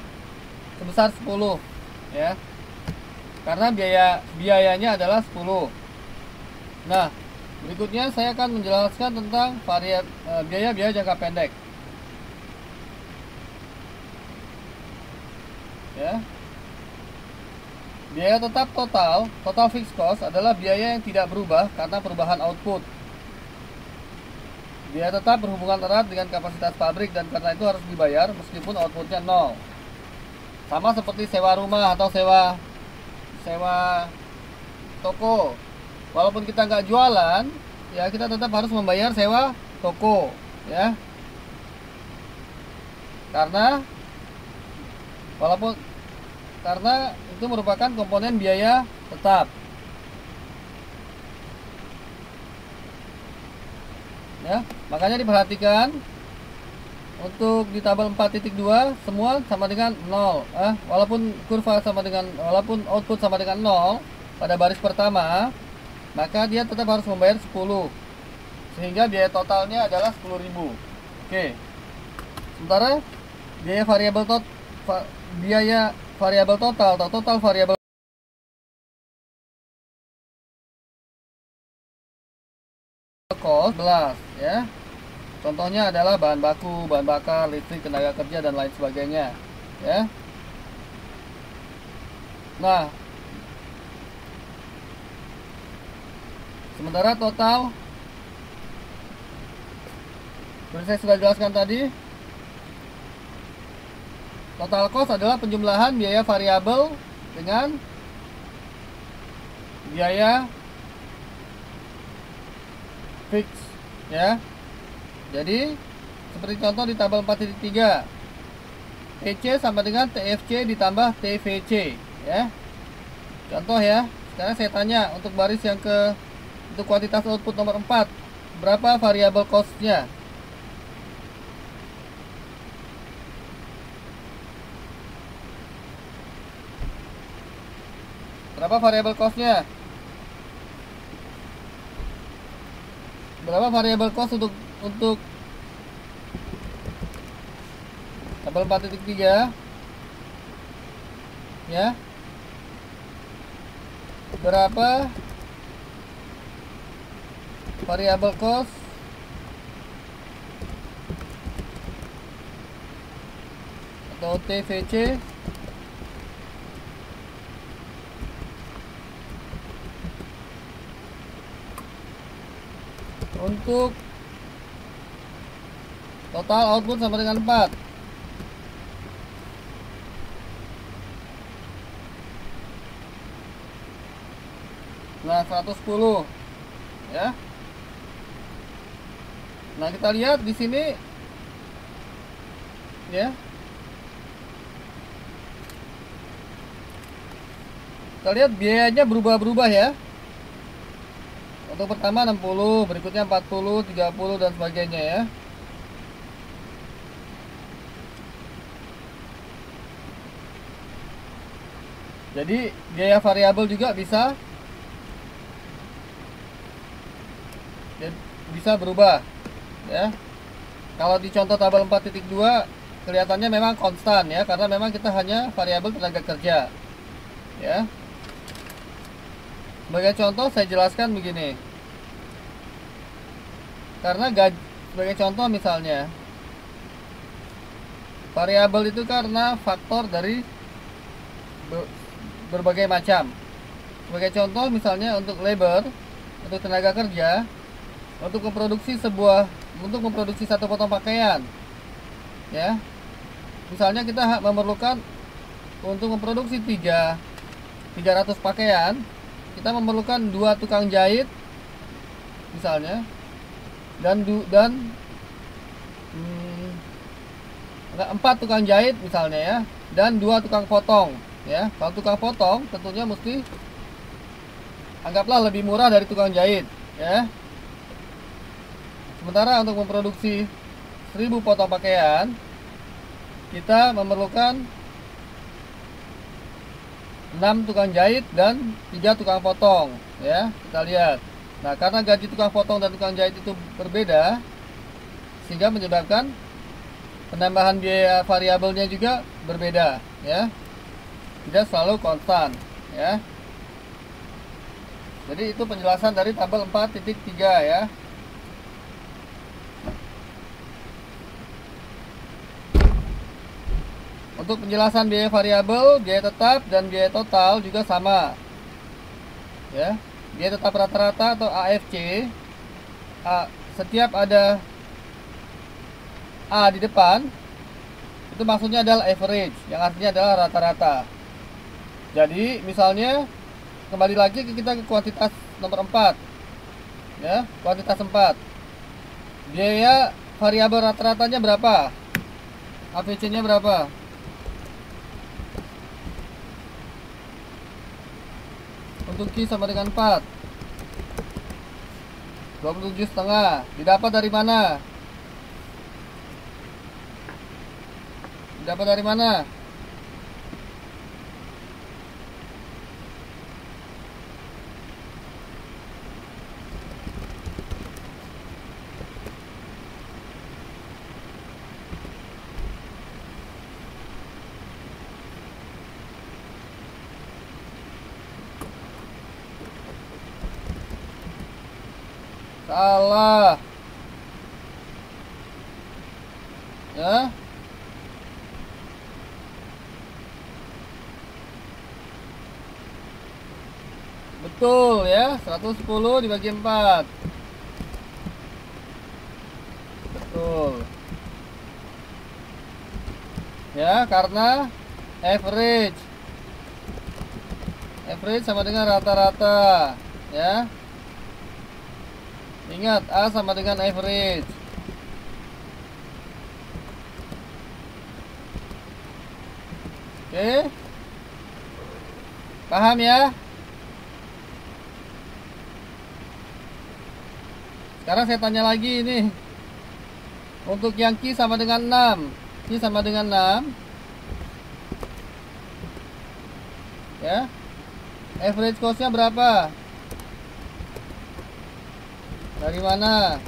sebesar 10, ya, karena biayanya adalah 10. Nah, berikutnya saya akan menjelaskan tentang biaya jangka pendek, ya. Biaya tetap total fixed cost adalah biaya yang tidak berubah karena perubahan output. Biaya tetap berhubungan erat dengan kapasitas pabrik dan karena itu harus dibayar meskipun outputnya 0. Sama seperti sewa rumah atau sewa toko. Walaupun kita nggak jualan, ya kita tetap harus membayar sewa toko, ya. Karena itu merupakan komponen biaya tetap. Ya, makanya diperhatikan untuk di tabel 4.2 semua sama dengan 0. Walaupun output sama dengan 0 pada baris pertama, maka dia tetap harus membayar 10. Sehingga biaya totalnya adalah 10.000. Oke. Sementara biaya variabel total atau total variabel cost 11, ya. Contohnya adalah bahan baku, bahan bakar, listrik, tenaga kerja dan lain sebagainya, ya. Nah, sementara total seperti saya sudah jelaskan tadi, total cost adalah penjumlahan biaya variabel dengan biaya fix, ya. Jadi seperti contoh di tabel 4.3, TC sama dengan TFC ditambah TVC, ya. Contoh, ya. Sekarang saya tanya untuk baris yang untuk kuantitas output nomor 4, berapa variabel cost-nya? Berapa variabel cost-nya? Berapa variabel cost untuk tabel 4.3, ya? Berapa variabel cost atau TVC untuk total output sama dengan 4. Nah, 110, ya. Nah, kita lihat di sini, ya. Kita lihat biayanya berubah-berubah, ya. Untuk pertama 60, berikutnya 40, 30 dan sebagainya, ya. Jadi biaya variabel juga bisa berubah, ya. Kalau di contoh tabel 4.2 kelihatannya memang konstan ya, karena memang kita hanya variabel tenaga kerja ya. Sebagai contoh saya jelaskan begini. Karena gaji, sebagai contoh misalnya, variabel itu karena faktor dari berbagai macam. Sebagai contoh misalnya untuk labor, untuk tenaga kerja, untuk memproduksi satu potong pakaian, ya. Misalnya kita memerlukan untuk memproduksi 300 pakaian, kita memerlukan 2 tukang jahit, misalnya, dan 4 tukang jahit misalnya ya, dan 2 tukang potong ya. Kalau tukang potong tentunya mesti anggaplah lebih murah dari tukang jahit ya. Sementara untuk memproduksi 1000 potong pakaian, kita memerlukan 6 tukang jahit dan 3 tukang potong ya. Kita lihat. Nah, karena gaji tukang potong dan tukang jahit itu berbeda, sehingga menyebabkan penambahan biaya variabelnya juga berbeda ya. Tidak selalu konstan ya. Jadi itu penjelasan dari tabel 4.3 ya. Untuk penjelasan biaya variabel, biaya tetap dan biaya total juga sama ya. Biaya tetap rata-rata atau AFC, setiap ada A di depan, itu maksudnya adalah average, yang artinya adalah rata-rata. Jadi misalnya kembali lagi kita ke kuantitas nomor 4 ya, kuantitas 4. Biaya variabel rata-ratanya berapa? AVC nya berapa? Untuk Q sama dengan 4, 27,5. Didapat dari mana? Didapat dari mana? Salah ya. Betul ya, 110 dibagi 4. Betul ya, karena average sama dengan rata-rata ya. Ingat, A sama dengan average. Oke, paham ya? Sekarang saya tanya lagi ini. Untuk yang Q sama dengan 6, Q sama dengan 6 ya. Average cost-nya berapa? Dari mana?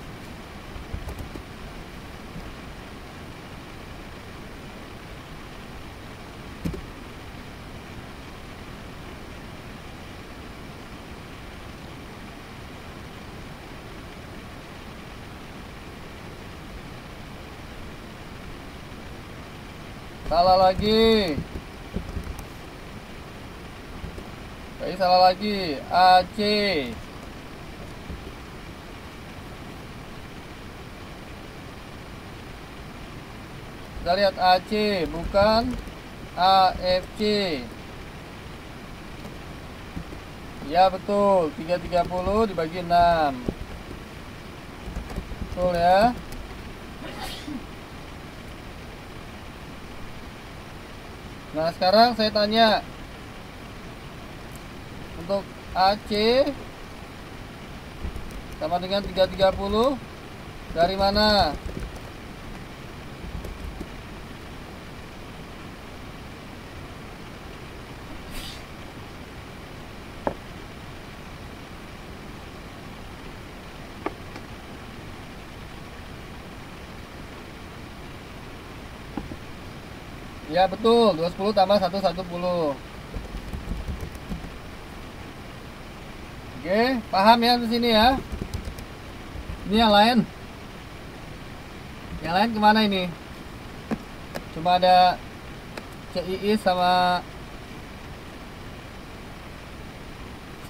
Salah lagi. Salah lagi. AC. Kita lihat AC, bukan AFC. Ya betul, 330 dibagi 6. Betul ya. Nah sekarang saya tanya, untuk AC sama dengan 330 dari mana? Ya betul, 210 tambah 110. Oke, paham ya di sini ya. Ini yang lain. Yang lain kemana ini? Cuma ada CII sama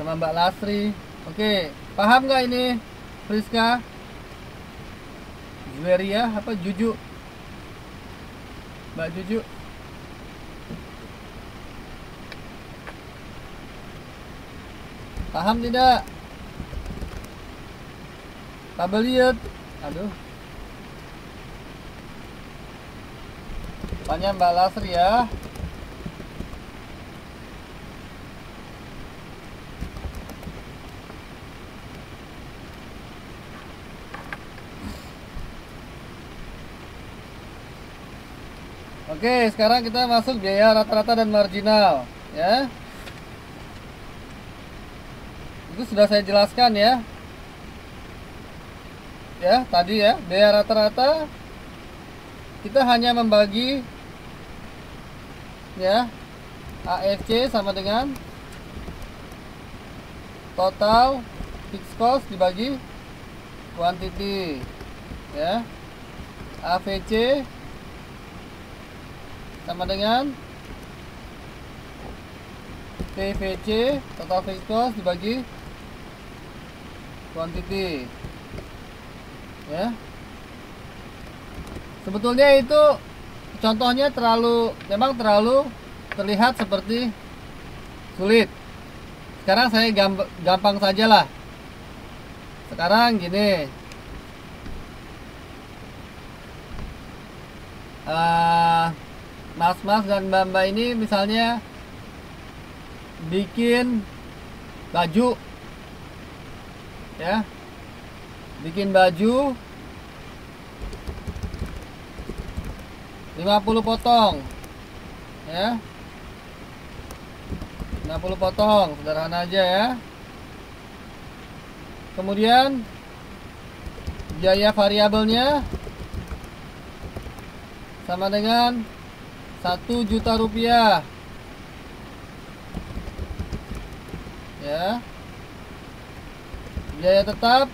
Mbak Lasri. Oke, paham nggak ini Friska? Jueria apa Juju? Mbak Juju. Paham tidak? Tabeliut. Aduh. Tanya Mbak Lasri ya. Oke, sekarang kita masuk biaya rata-rata dan marginal, ya. Itu sudah saya jelaskan ya. Ya, tadi ya, biaya rata-rata kita hanya membagi ya AFC sama dengan total fixed cost dibagi quantity, ya. AVC sama dengan TVC, total fixed cost dibagi quantity, ya. Sebetulnya itu contohnya memang terlalu terlihat seperti sulit. Sekarang saya gampang saja lah. Sekarang gini, mas-mas dan mbak-mbak ini misalnya bikin baju, ya, bikin baju 50 potong, ya, 50 potong, sederhana aja ya. Kemudian biaya variabelnya sama dengan 1 juta rupiah, ya. Biaya tetap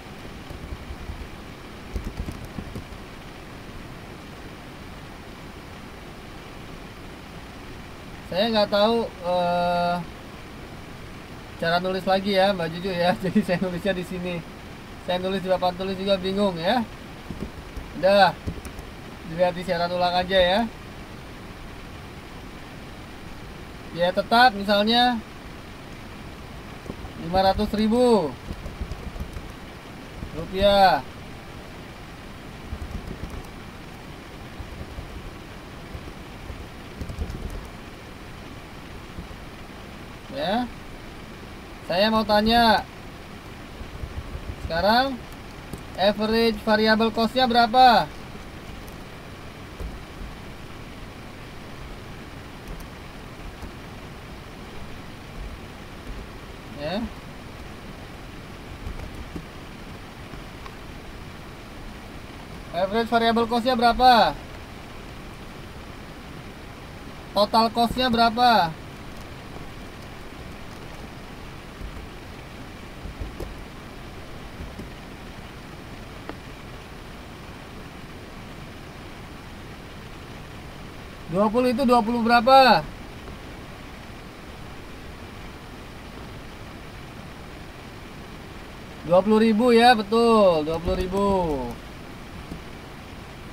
saya nggak tahu cara nulis lagi ya Mbak Juju ya. Jadi saya nulisnya di sini, saya nulis di papan tulis juga bingung ya. Udah dilihat di siaran ulang aja ya. Biaya tetap misalnya 500.000 rupiah, ya. Saya mau tanya sekarang average variable cost-nya berapa? Ya. Average variable cost-nya berapa? Total cost-nya berapa? Itu 20 berapa? 20.000 ya, betul, 20.000.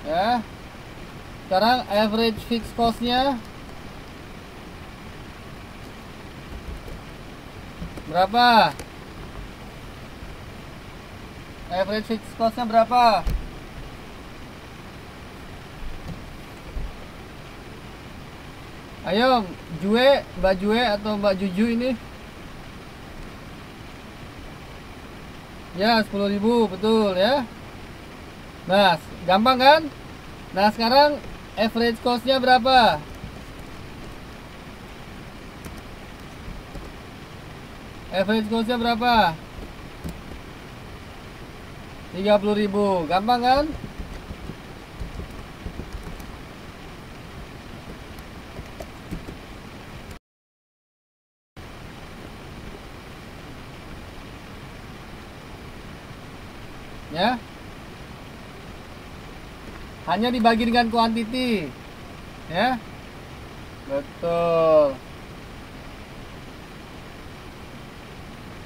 Ya. Sekarang average fixed cost-nya berapa? Average fixed cost-nya berapa? Ayo, Mbak Jue atau Mbak Juju ini. Ya, 10.000, betul ya. Nah, gampang kan? Nah, sekarang average cost-nya berapa? Average cost-nya berapa? 30.000. Gampang kan? ya. Hanya dibagi dengan kuantiti, ya. Betul.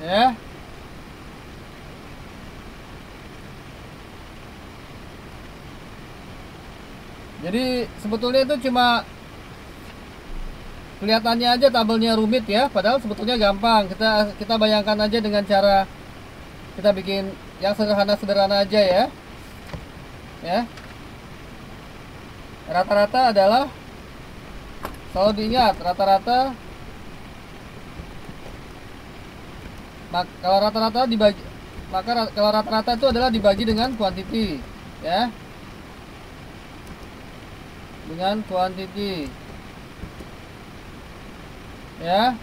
Ya. Jadi sebetulnya itu cuma kelihatannya aja tabelnya rumit ya, padahal sebetulnya gampang. Kita bayangkan aja dengan cara kita bikin yang sederhana aja ya. Ya. Rata-rata adalah, selalu diingat, rata-rata, kalau rata-rata dibagi, maka kalau rata-rata itu adalah dibagi dengan kuantiti, ya, dengan kuantiti, ya.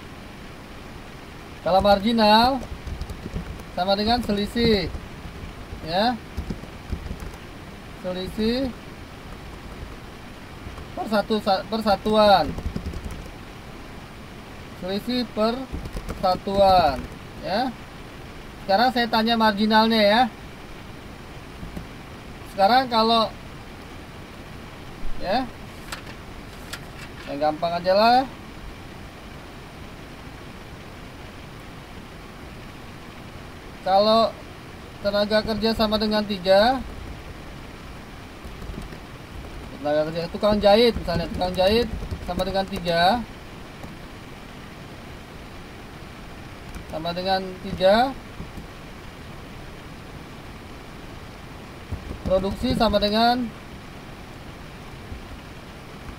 Kalau marginal sama dengan selisih, ya, selisih persatuan, selisih persatuan, ya. Sekarang saya tanya marginalnya ya. Sekarang kalau, ya, yang gampang aja lah. Kalau tenaga kerja sama dengan 3, tenaga kerja tukang jahit misalnya, tukang jahit sama dengan 3, sama dengan 3, produksi sama dengan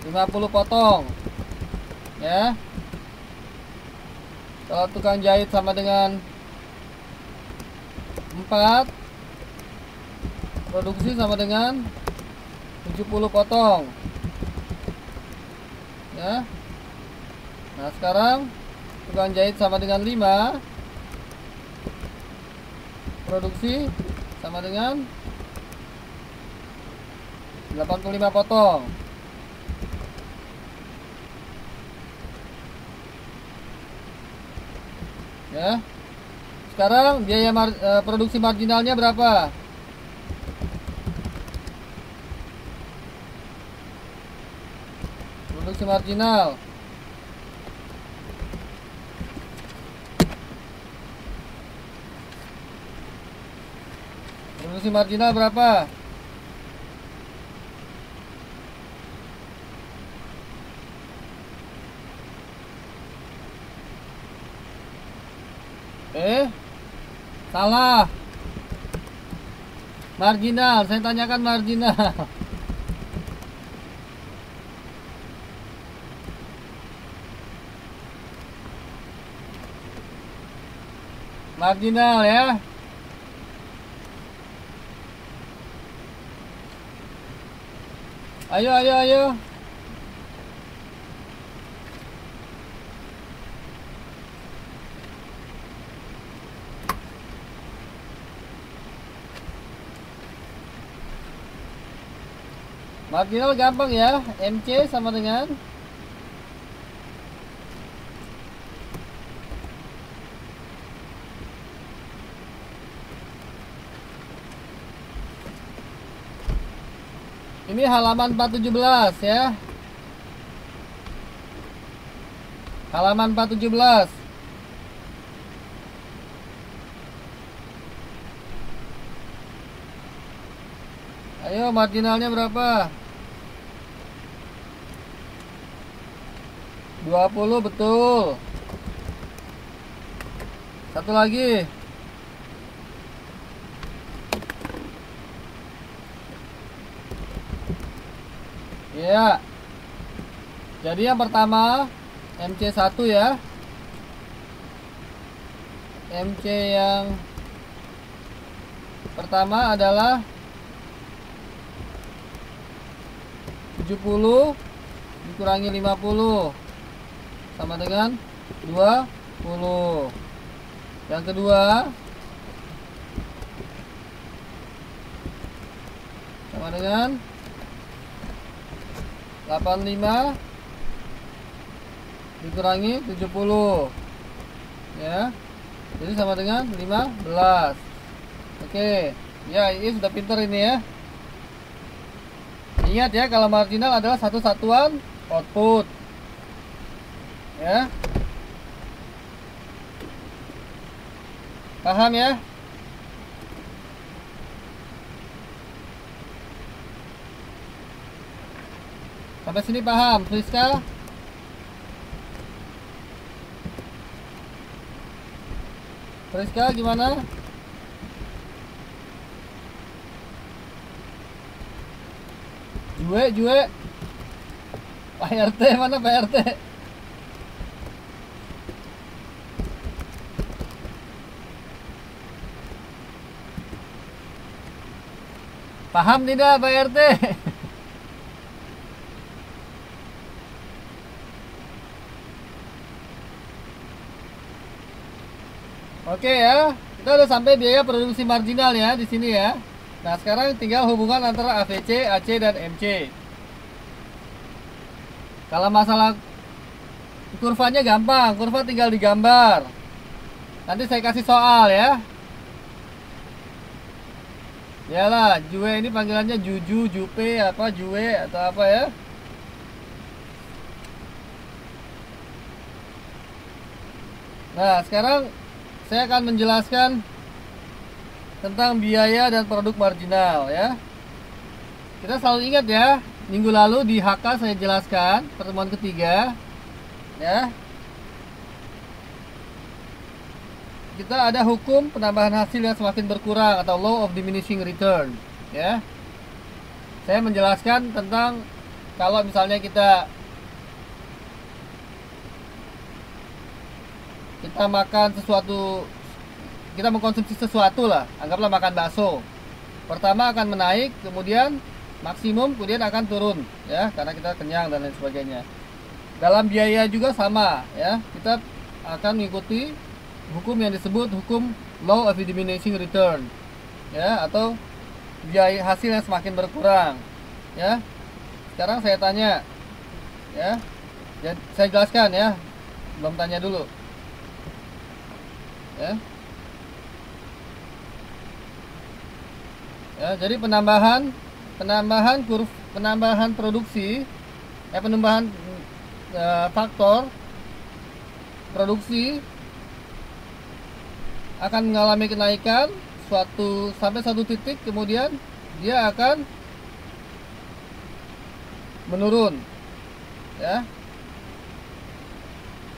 50 potong, ya. Kalau tukang jahit sama dengan 4, produksi sama dengan 70 potong, ya. Nah sekarang tukang jahit sama dengan 5, produksi sama dengan 85 potong, ya. Sekarang biaya produksi marginalnya berapa? Produksi marginal. Produksi marginal berapa? Salah. Marginal, saya tanyakan marginal. Marginal ya. Ayo. Marginal gampang ya, MC sama dengan ini halaman 417 ya. Halaman 417. Ayo marginalnya berapa? 20 betul. Satu lagi. Ya. Jadi yang pertama MC1 ya. MC yang pertama adalah 70 dikurangi 50 sama dengan 20. Yang kedua sama dengan 85 dikurangi 70 ya. Jadi sama dengan 15. Oke. Ya, ini sudah pinter ini ya. Ingat ya, kalau marginal adalah satu satuan output. Ya. Paham ya? Sampai sini paham, Friska? Friska gimana? Jue. Pak RT mana Pak RT? Paham tidak Pak RT? Oke ya, kita udah sampai biaya produksi marginal ya di sini ya. Nah sekarang tinggal hubungan antara AVC, AC dan MC. Kalau masalah kurvanya gampang, kurva tinggal digambar. Nanti saya kasih soal ya. Yalah, Jue ini panggilannya Juju, Jupe, apa Jue atau apa ya? Nah sekarang saya akan menjelaskan tentang biaya dan produk marginal ya. Kita selalu ingat ya, minggu lalu di HK saya jelaskan pertemuan ketiga ya. Kita ada hukum penambahan hasil yang semakin berkurang atau law of diminishing return ya. Saya menjelaskan tentang kalau misalnya kita makan sesuatu, kita mengkonsumsi sesuatu lah, anggaplah makan bakso. Pertama akan menaik, kemudian maksimum, kemudian akan turun ya, karena kita kenyang dan lain sebagainya. Dalam biaya juga sama ya, kita akan mengikuti hukum yang disebut hukum law of diminishing return ya, atau biaya hasil yang semakin berkurang ya. Sekarang saya tanya ya, saya jelaskan ya, belum tanya dulu ya. Ya, jadi penambahan produksi penambahan faktor produksi akan mengalami kenaikan sampai satu titik, kemudian dia akan menurun ya.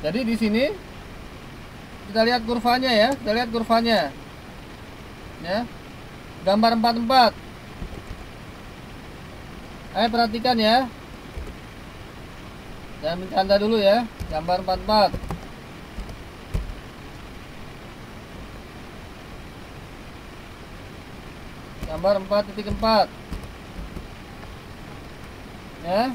Jadi di sini kita lihat kurvanya ya, ya. Gambar 44. Ayo perhatikan ya. Jangan bercanda dulu ya. Gambar 44. Gambar 4.4. Ya.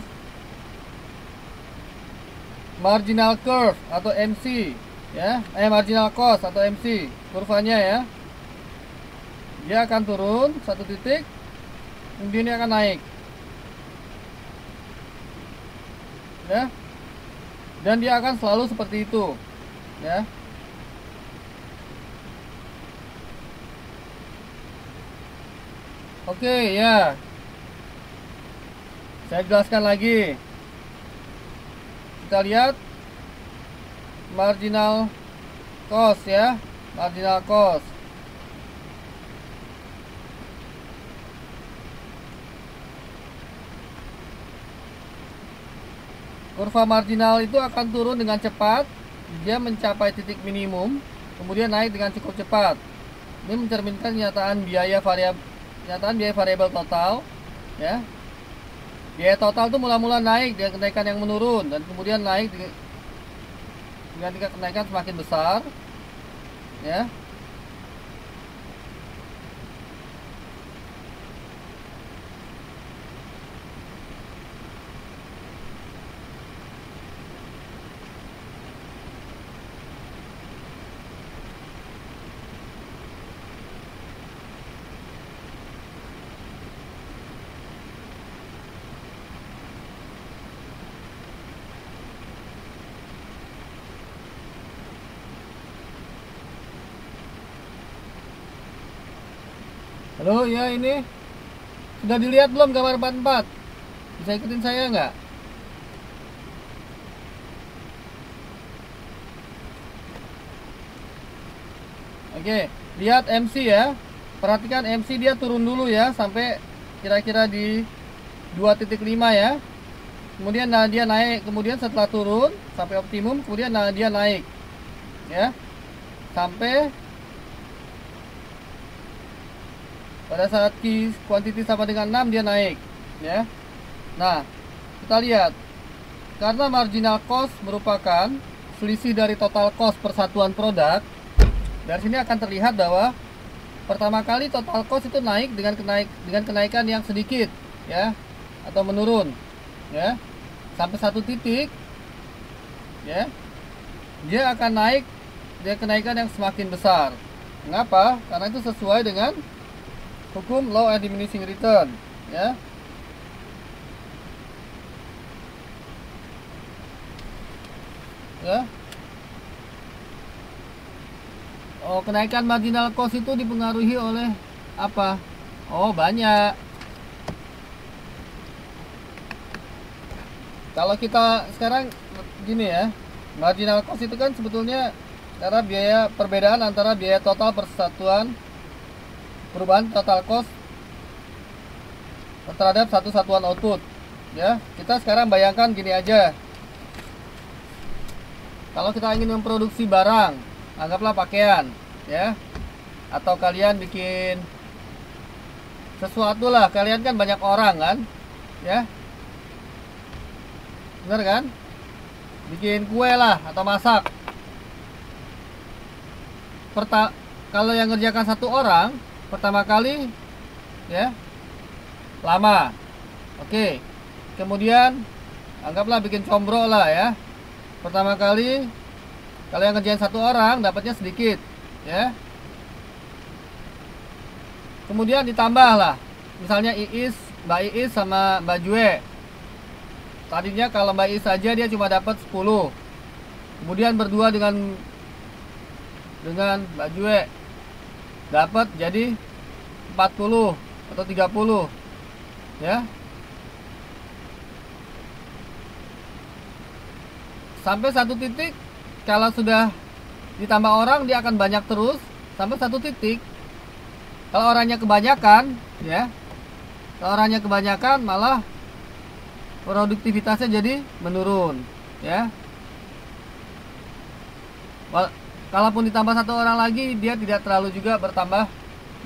Marginal curve atau MC ya. Marginal cost atau MC, kurvanya ya. Dia akan turun satu titik, kemudian dia akan naik ya, dan dia akan selalu seperti itu ya. Oke ya, saya jelaskan lagi. Kita lihat marginal cost ya, marginal cost. Kurva marginal itu akan turun dengan cepat, dia mencapai titik minimum, kemudian naik dengan cukup cepat. Ini mencerminkan nyataan biaya variabel total, ya. Biaya total itu mula-mula naik dengan kenaikan yang menurun, dan kemudian naik dengan tingkat kenaikan semakin besar, ya. Halo, ya ini sudah dilihat belum gambar 44? Bisa ikutin saya nggak? Oke, lihat MC ya. Perhatikan MC dia turun dulu ya sampai kira-kira di 2.5 ya. Kemudian dia naik, kemudian setelah turun sampai optimum, kemudian dia naik ya. Sampai pada saat key quantity sama dengan 6 dia naik ya. Nah, kita lihat karena marginal cost merupakan selisih dari total cost persatuan produk. Dari sini akan terlihat bahwa pertama kali total cost itu naik dengan kenaikan yang sedikit ya, atau menurun ya, sampai satu titik ya, dia akan naik, dia kenaikan yang semakin besar. Mengapa? Karena itu sesuai dengan hukum law and diminishing return ya. Ya. Oh, kenaikan marginal cost itu dipengaruhi oleh apa? Oh, banyak. Kalau kita sekarang gini ya, marginal cost itu kan sebetulnya karena biaya perbedaan antara biaya total persatuan perubahan total cost terhadap satu satuan output ya. Kita sekarang bayangkan gini aja. Kalau kita ingin memproduksi barang, anggaplah pakaian ya, atau kalian bikin sesuatu lah, kalian kan banyak orang kan ya, bener kan, bikin kue lah atau masak. Kalau yang ngerjakan satu orang pertama kali ya lama, oke. Kemudian anggaplah bikin combro lah ya, pertama kali kalau yang ngerjain satu orang dapatnya sedikit ya. Kemudian ditambah lah, misalnya Mbak Iis sama Mbak Jue. Tadinya kalau Mbak Iis saja dia cuma dapat 10. Kemudian berdua dengan Mbak Jue dapat jadi 40 atau 30 ya. Sampai satu titik, kalau sudah ditambah orang dia akan banyak terus sampai satu titik. Kalau orangnya kebanyakan ya, kalau orangnya kebanyakan malah produktivitasnya jadi menurun ya. Kalaupun ditambah satu orang lagi, dia tidak terlalu juga bertambah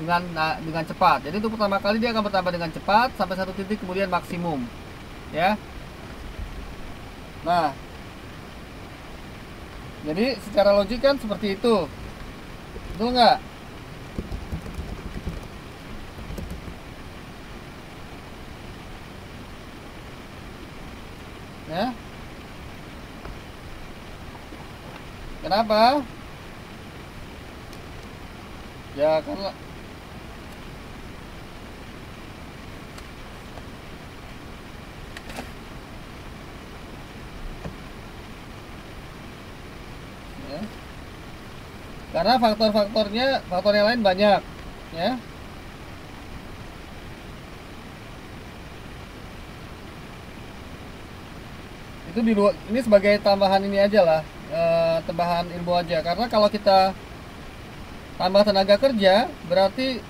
dengan cepat. Jadi untuk pertama kali dia akan bertambah dengan cepat sampai satu titik kemudian maksimum ya. Nah, jadi secara logik kan seperti itu, betul nggak? Ya, kenapa? Ya karena karena faktor yang lain banyak ya. Itu di luar, ini sebagai tambahan ini aja lah, tambahan ilmu aja. Karena kalau kita tambah tenaga kerja berarti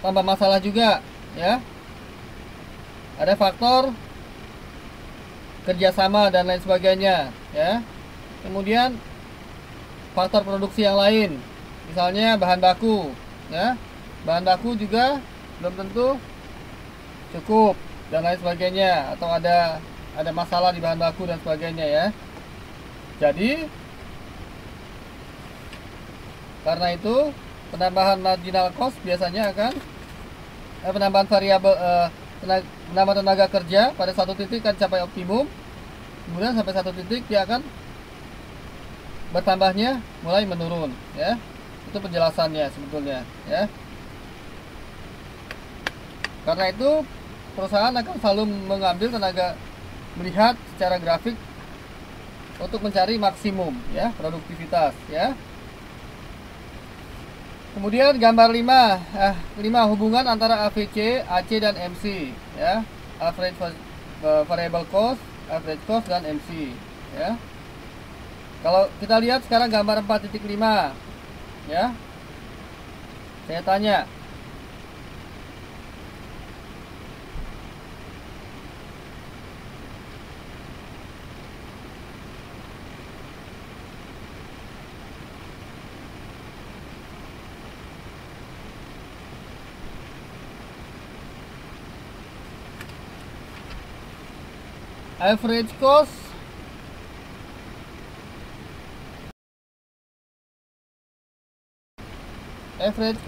tambah masalah juga ya. Ada faktor kerjasama dan lain sebagainya ya. Kemudian faktor produksi yang lain, misalnya bahan baku ya, bahan baku juga belum tentu cukup dan lain sebagainya, atau ada masalah di bahan baku dan sebagainya ya. Jadi karena itu penambahan marginal cost biasanya akan penambahan variabel penambahan tenaga kerja pada satu titik akan capai optimum, kemudian sampai satu titik dia akan bertambahnya mulai menurun ya. Itu penjelasannya sebetulnya ya. Karena itu perusahaan akan selalu mengambil tenaga, melihat secara grafik untuk mencari maksimum ya produktivitas ya. Kemudian gambar 5 hubungan antara AVC, AC dan MC ya. Average variable cost, average cost dan MC ya. Kalau kita lihat sekarang gambar 4.5 ya. Saya tanya, average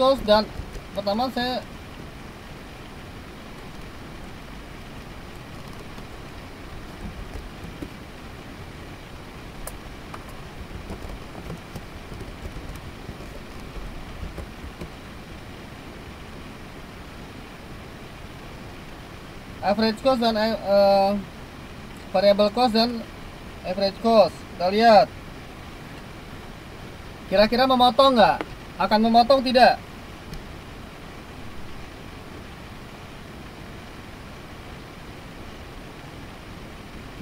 cost dan pertama saya average cost dan variable cost dan average cost. Kita lihat kira-kira memotong nggak? Akan memotong tidak?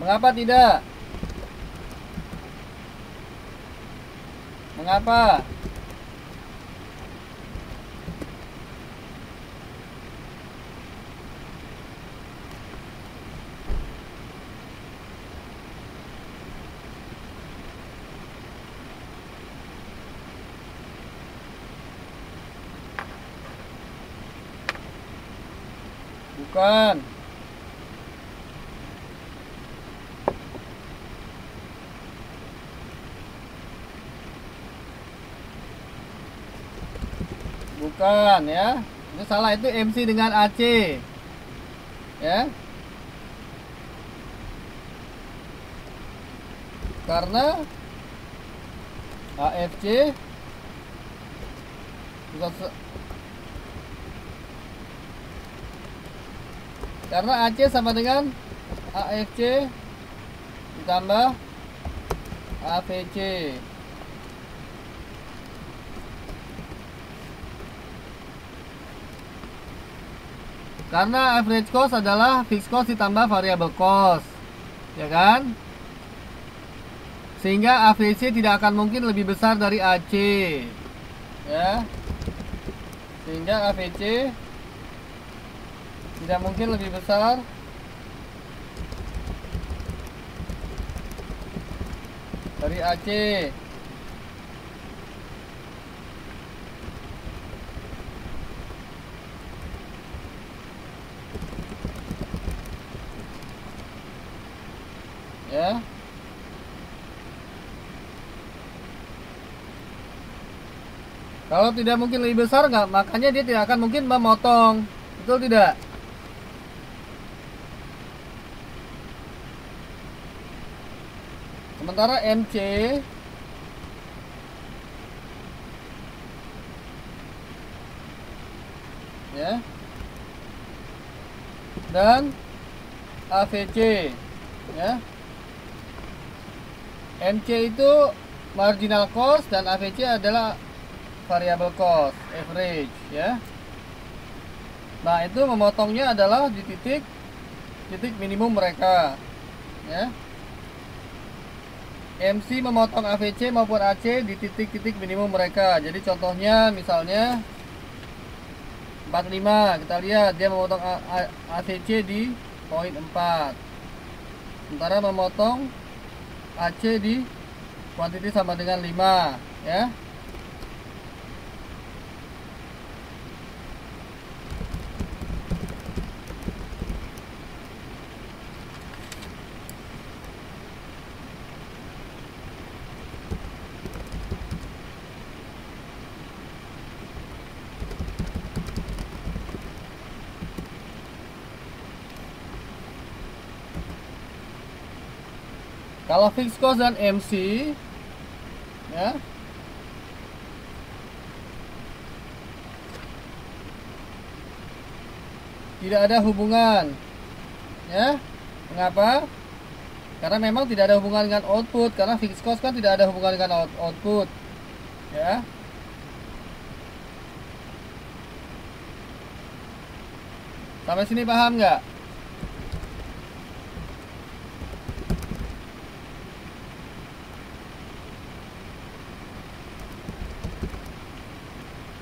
Mengapa tidak? Mengapa? Bukan. Bukan ya. Itu salah, itu MC dengan AC. Ya. Karena AFC karena AC sama dengan AFC ditambah AVC. Karena average cost adalah fixed cost ditambah variable cost, ya kan? Sehingga AVC tidak akan mungkin lebih besar dari AC, ya. Sehingga AVC tidak mungkin lebih besar dari AC. Ya. Kalau tidak mungkin lebih besar nggak, makanya dia tidak akan mungkin memotong. Betul tidak? Sementara MC ya dan AVC ya. MC itu marginal cost dan AVC adalah variable cost, average ya. Nah, itu memotongnya adalah di titik minimum mereka ya. MC memotong AVC maupun AC di titik minimum mereka. Jadi contohnya misalnya 45, kita lihat dia memotong AVC di poin 4. Sementara memotong AC di kuantiti sama dengan 5 ya. Kalau fixed cost dan MC ya, tidak ada hubungan ya. Mengapa? Karena memang tidak ada hubungan dengan output, karena fixed cost kan tidak ada hubungan dengan output ya. Sampai sini paham nggak?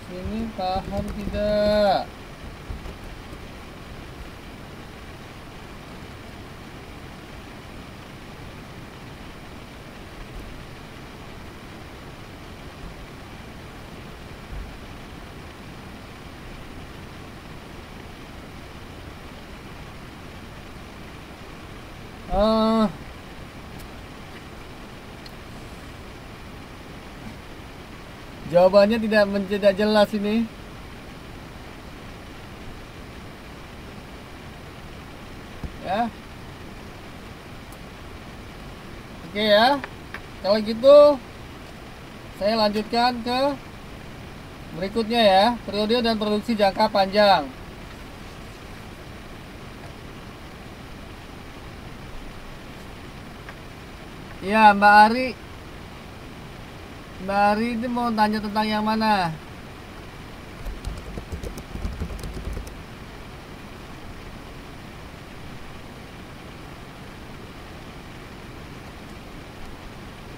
Sini paham tidak? Jawabannya tidak jelas ini. Ya. Oke ya. Kalau gitu saya lanjutkan ke berikutnya ya, periode dan produksi jangka panjang. Iya, Mbak Ari. Mbak Ari ini mau tanya tentang yang mana?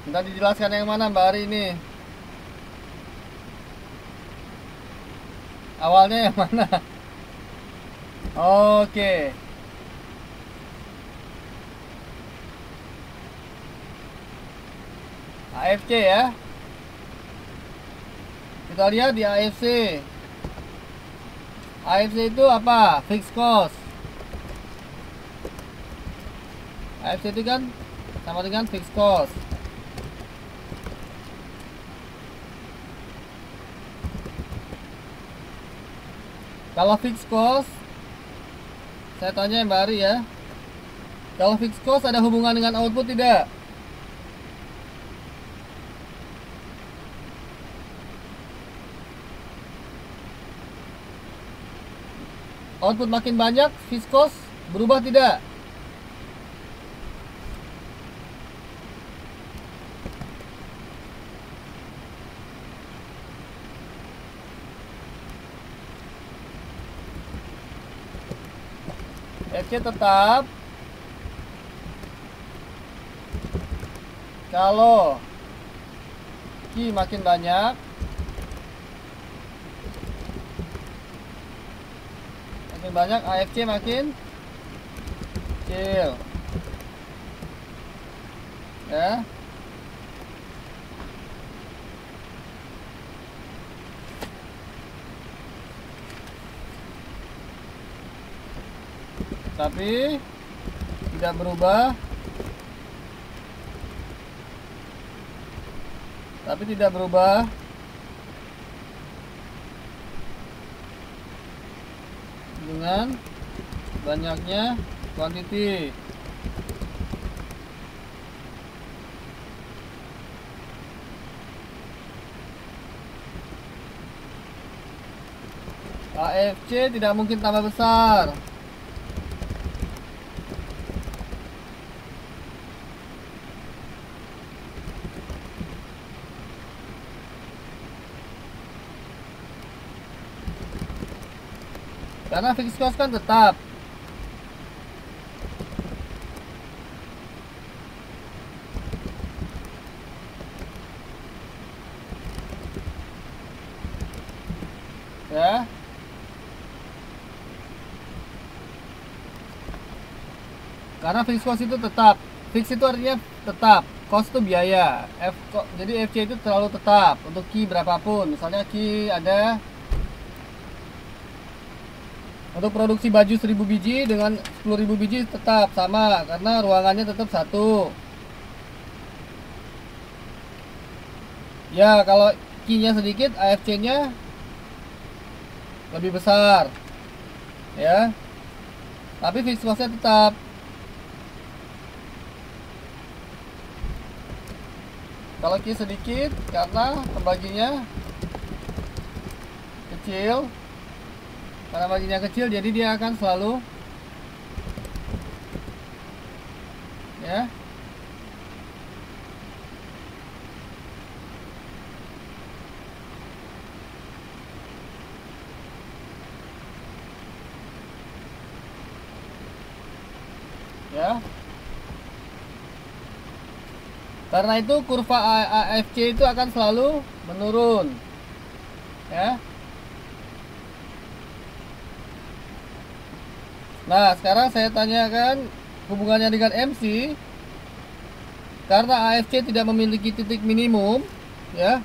Minta dijelaskan yang mana Mbak Ari ini? Awalnya yang mana? Oke. AFC ya. Kita lihat di AFC. AFC itu apa? Fixed cost. AFC itu kan sama dengan fixed cost. Kalau fixed cost, saya tanya Mbak Ari ya. Kalau fixed cost ada hubungan dengan output tidak? Output makin banyak, fixed cost berubah tidak? FC tetap. Kalau Q makin banyak, AFC makin kecil ya. Tapi tidak berubah. Dengan banyaknya quantity. AFC tidak mungkin tambah besar. Karena fixed cost kan tetap. Ya. Karena fixed cost itu tetap. Fix itu artinya tetap. Cost itu biaya. Jadi FC itu terlalu tetap untuk Q berapapun. Misalnya Q ada untuk produksi baju 1000 biji dengan 10.000 biji tetap sama karena ruangannya tetap satu. Ya, kalau Q-nya sedikit, AFC-nya lebih besar. Ya. Tapi fixed cost-nya tetap. Kalau Q sedikit karena pembaginya kecil. Karena baginya kecil jadi dia akan selalu ya. ya. Karena itu kurva AFC itu akan selalu menurun, ya. Nah, sekarang saya tanyakan hubungannya dengan MC. Karena AFC tidak memiliki titik minimum, ya,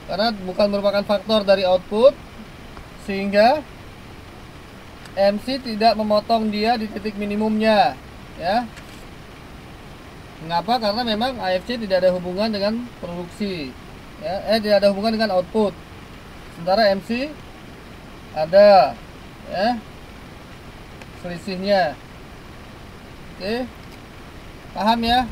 karena bukan merupakan faktor dari output, sehingga MC tidak memotong dia di titik minimumnya, ya. Mengapa? Karena memang AFC tidak ada hubungan dengan produksi, ya, tidak ada hubungan dengan output. Sementara MC ada, ya, selisihnya. Oke, paham ya?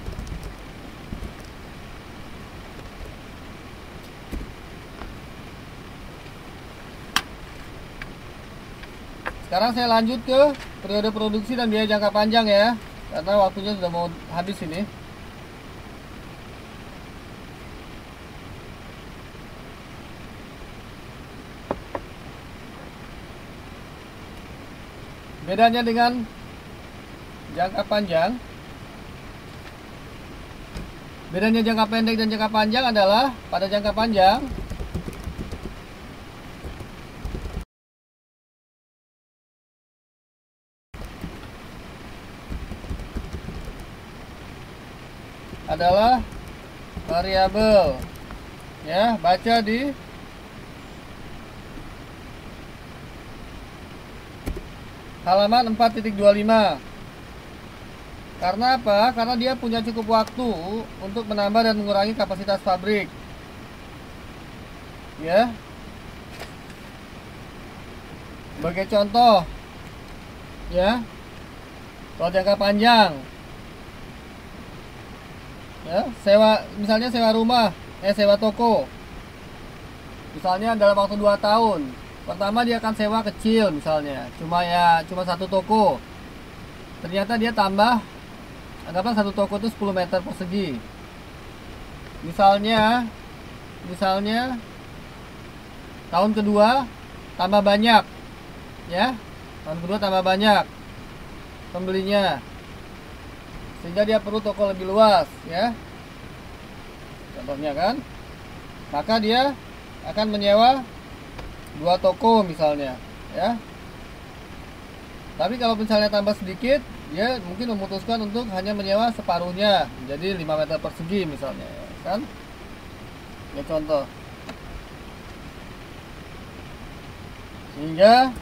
Sekarang saya lanjut ke periode produksi dan biaya jangka panjang ya, karena waktunya sudah mau habis ini. Bedanya dengan jangka panjang, bedanya jangka pendek dan jangka panjang adalah pada jangka panjang adalah variabel, ya, baca di halaman 4.25. Karena apa? Karena dia punya cukup waktu untuk menambah dan mengurangi kapasitas pabrik, ya. Sebagai contoh, ya, kalau jangka panjang, ya, misalnya sewa rumah, sewa toko, misalnya dalam waktu 2 tahun. Pertama dia akan sewa kecil, misalnya cuma satu toko. Ternyata dia tambah, anggaplah satu toko itu 10 meter persegi. Misalnya tahun kedua tambah banyak, ya, tahun kedua tambah banyak pembelinya, sehingga dia perlu toko lebih luas, ya, contohnya kan. Maka dia akan menyewa 2 toko misalnya, ya. Tapi kalau misalnya tambah sedikit, dia mungkin memutuskan untuk hanya menyewa separuhnya, jadi 5 meter persegi misalnya, ya, kan? Ya, contoh. Sehingga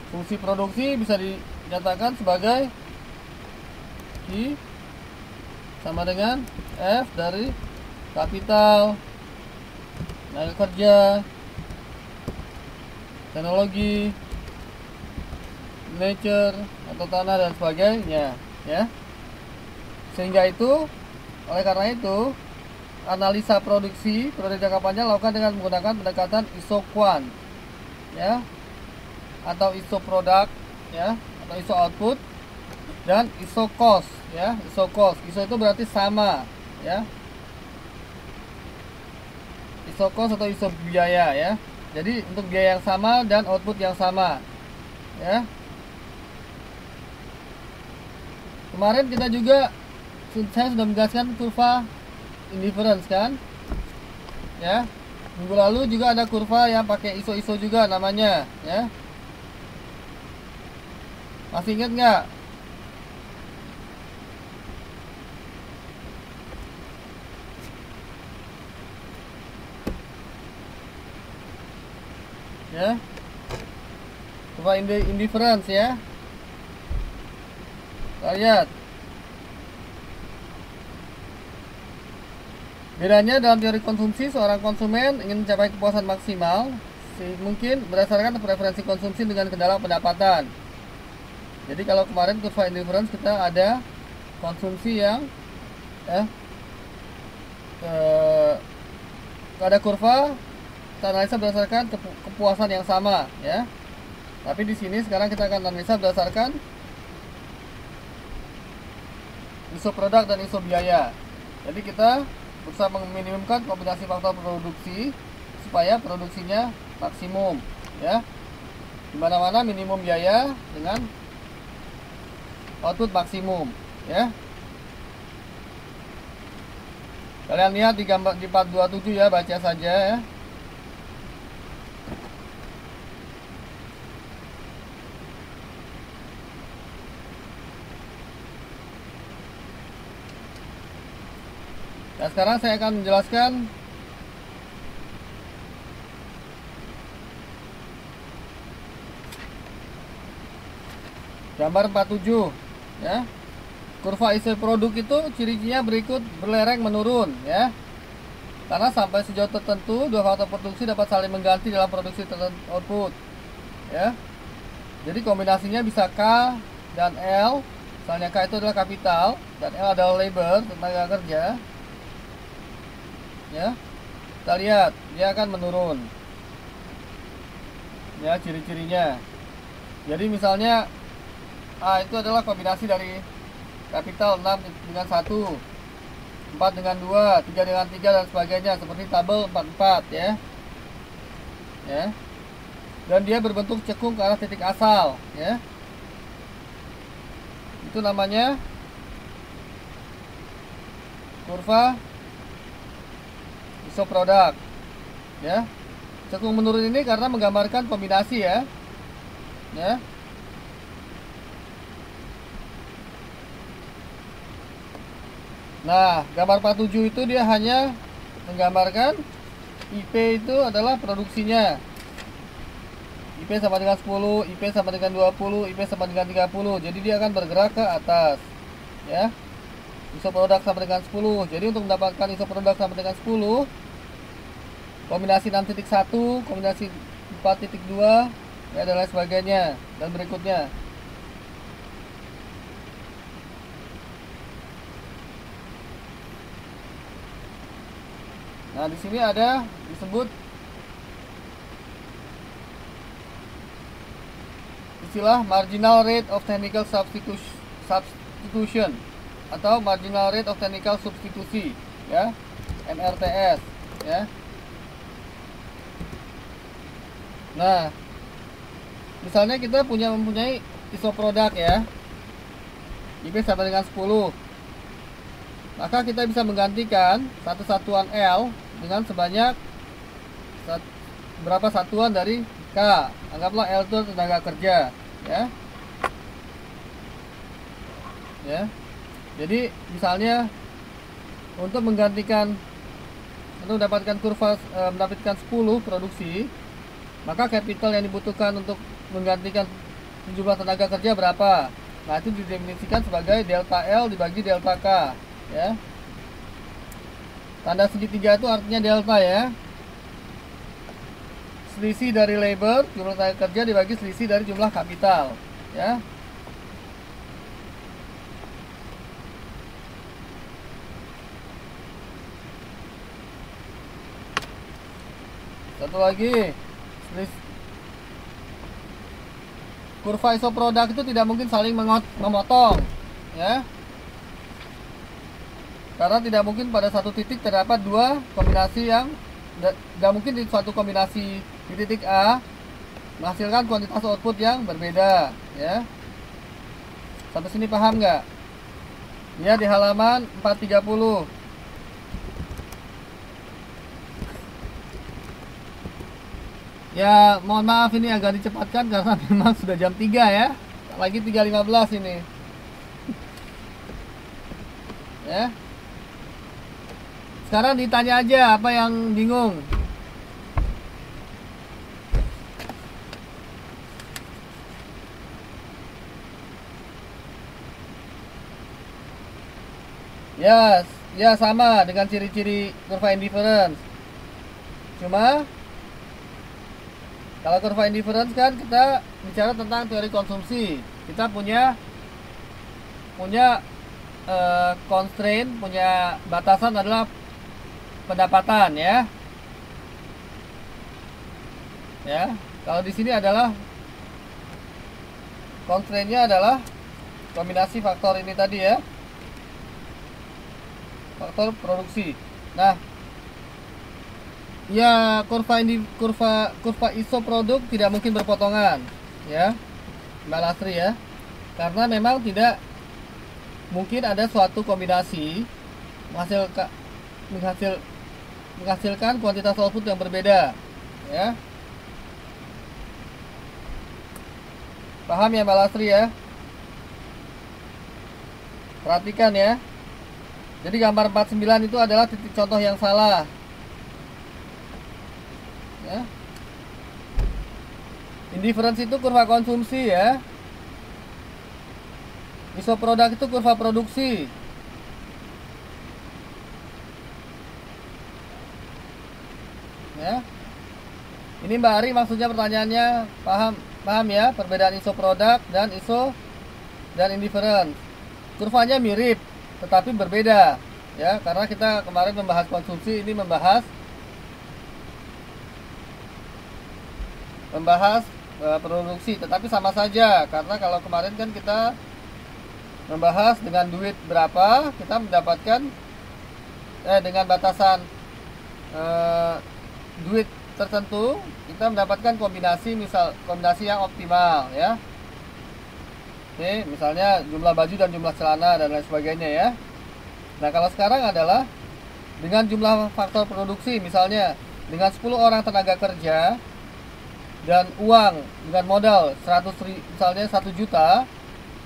fungsi produksi bisa dinyatakan sebagai I sama dengan F dari kapital, tenaga kerja, teknologi, nature atau tanah dan sebagainya, ya. Sehingga itu, oleh karena itu, analisa produksi periode jangka panjang lakukan dengan menggunakan pendekatan isoquant, ya, atau iso product, ya, atau iso output, dan iso cost, ya. Iso cost, iso itu berarti sama, ya. Iso cost atau iso biaya, ya. Jadi untuk biaya yang sama dan output yang sama, ya. Kemarin kita juga, saya sudah menjelaskan kurva indifference kan, ya. Minggu lalu juga ada kurva yang pakai iso-iso juga namanya, ya. Masih ingat nggak? Ya, kurva indifference, ya. Kita lihat bedanya dalam teori konsumsi. Seorang konsumen ingin mencapai kepuasan maksimal, mungkin berdasarkan preferensi konsumsi dengan kendala pendapatan. Jadi kalau kemarin kurva indifference kita ada konsumsi yang ada kurva kita analisa berdasarkan kepuasan yang sama, ya. Tapi di sini sekarang kita akan analisa berdasarkan iso produk dan iso biaya, Jadi kita berusaha meminimumkan kombinasi faktor produksi supaya produksinya maksimum, ya. Dimana-mana minimum biaya dengan output maksimum, ya. Kalian lihat di gambar di part 27 ya, baca saja ya. Nah, sekarang saya akan menjelaskan gambar 47 ya. Kurva isi produk itu ciri-cirinya berikut, berlereng menurun ya. Karena sampai sejauh tertentu dua faktor produksi dapat saling mengganti dalam produksi output ya. Jadi kombinasinya bisa K dan L. Misalnya K itu adalah kapital dan L adalah labor, tenaga kerja. Ya. Kita lihat dia akan menurun. Ya, ciri-cirinya. Jadi misalnya A itu adalah kombinasi dari kapital 6 dengan 1, 4 dengan 2, 3 dengan 3 dan sebagainya, seperti tabel 44 ya. Ya. Dan dia berbentuk cekung ke arah titik asal ya. Itu namanya kurva isoproduk ya. Cekung menurun ini karena menggambarkan kombinasi ya. Ya. Nah, gambar 47 itu dia hanya menggambarkan IP itu adalah produksinya. IP sama dengan 10, IP sama dengan 20, IP sama dengan 30. Jadi dia akan bergerak ke atas. Ya. Isoproduk sama dengan 10. Jadi untuk mendapatkan isoproduk sama dengan 10, kombinasi 6.1, kombinasi 4.2 ya, dan lain sebagainya dan berikutnya. Nah, di sini ada disebut istilah marginal rate of technical substitution atau marginal rate of technical substitusi ya, MRTS ya. Nah, misalnya kita mempunyai isoproduk ya, IP sama dengan 10, maka kita bisa menggantikan satu satuan L dengan sebanyak berapa satuan dari K. Anggaplah L itu tenaga kerja ya. Ya. Jadi misalnya untuk mendapatkan kurva mendapatkan 10 produksi, maka capital yang dibutuhkan untuk menggantikan jumlah tenaga kerja berapa? Nah, itu didefinisikan sebagai delta L dibagi delta K ya. Tanda segitiga itu artinya delta ya. Selisih dari labor, jumlah tenaga kerja dibagi selisih dari jumlah kapital ya. Satu lagi, kurva isoproduk itu tidak mungkin saling memotong ya. Karena tidak mungkin pada satu titik terdapat dua kombinasi yang tidak mungkin di suatu kombinasi di titik A menghasilkan kuantitas output yang berbeda ya. Sampai sini paham nggak? Ya, di halaman 430. Ya, mohon maaf ini agak dicepatkan karena memang sudah jam 3 ya. Lagi 3.15 ini. Ya. Sekarang ditanya aja apa yang bingung. Ya sama dengan ciri-ciri kurva indifference. Cuma kalau kurva indifference kan kita bicara tentang teori konsumsi. Kita punya constraint, punya batasan adalah pendapatan ya. Ya, kalau di sini adalah constraint-nya adalah kombinasi faktor ini tadi ya. faktor produksi. Nah, ya kurva ISO produk tidak mungkin berpotongan, ya, Mbak Lastri ya, karena memang tidak mungkin ada suatu kombinasi menghasilkan kuantitas output yang berbeda, ya. Paham ya Mbak Lastri ya? Perhatikan ya. Jadi gambar 49 itu adalah titik contoh yang salah. Ya. Indifference itu kurva konsumsi ya. ISO produk itu kurva produksi. Ya. Ini Mbak Ari maksudnya pertanyaannya paham ya perbedaan ISO produk dan ISO dan indifference. Kurvanya mirip tetapi berbeda ya, karena kita kemarin membahas konsumsi, ini membahas produksi, tetapi sama saja karena kalau kemarin kan kita membahas dengan duit berapa kita mendapatkan dengan batasan duit tertentu kita mendapatkan kombinasi yang optimal ya. Oke, misalnya jumlah baju dan jumlah celana dan lain sebagainya ya. Nah, kalau sekarang adalah dengan jumlah faktor produksi, misalnya dengan 10 orang tenaga kerja dan uang dengan modal 100.000, misalnya 1 juta,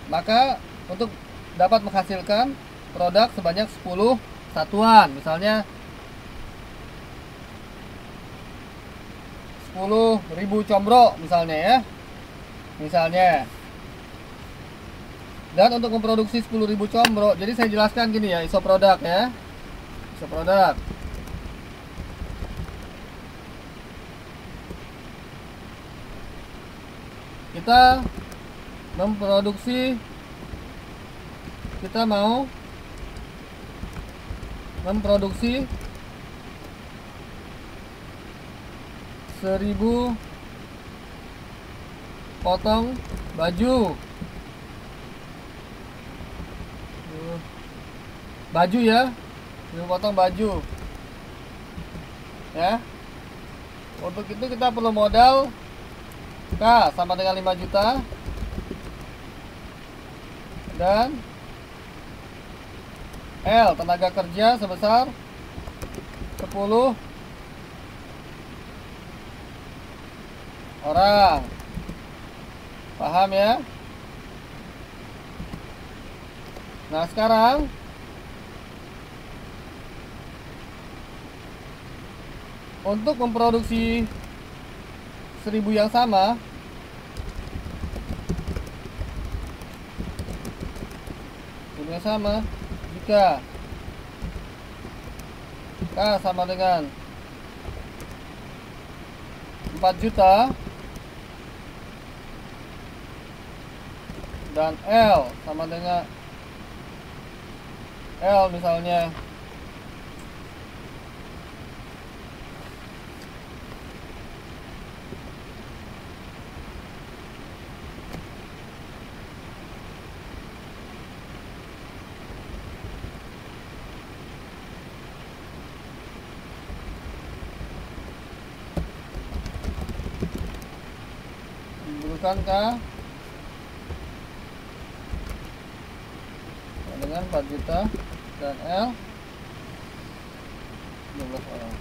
maka untuk dapat menghasilkan produk sebanyak 10 satuan, misalnya 10.000 combro misalnya ya. Misalnya. Dan untuk memproduksi 10.000 combro, jadi saya jelaskan gini ya, ISO produk ya. ISO produk. Kita mau memproduksi 1000 potong baju ya, 1000 potong baju ya. Untuk itu kita perlu modal K sama dengan 5 juta dan L tenaga kerja sebesar 10 orang. Paham ya? Nah, sekarang untuk memproduksi 1000 yang sama, jika K sama dengan 4 juta dan L sama dengan L misalnya bukankah dengan 4 juta dan L 12 orang.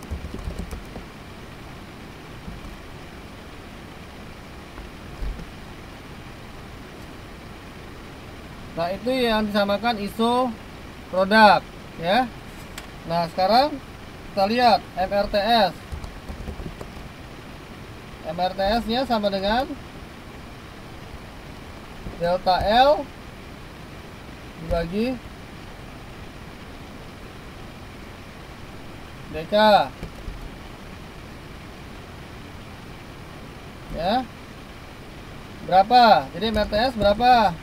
Nah, itu yang disamakan ISO produk ya. Nah, sekarang kita lihat MRTS nya sama dengan delta L dibagi DK ya. Berapa? Jadi MRTS berapa?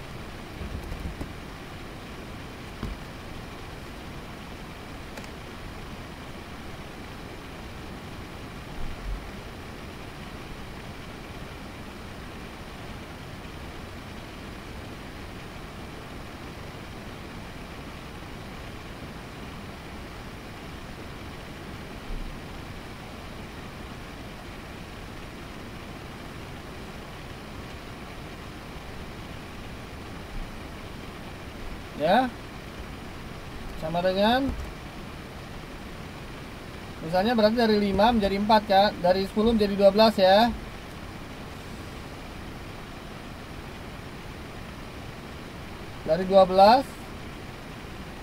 ya, sama dengan, misalnya berarti dari 5 menjadi 4 kan, dari 10 menjadi 12 ya. Dari 12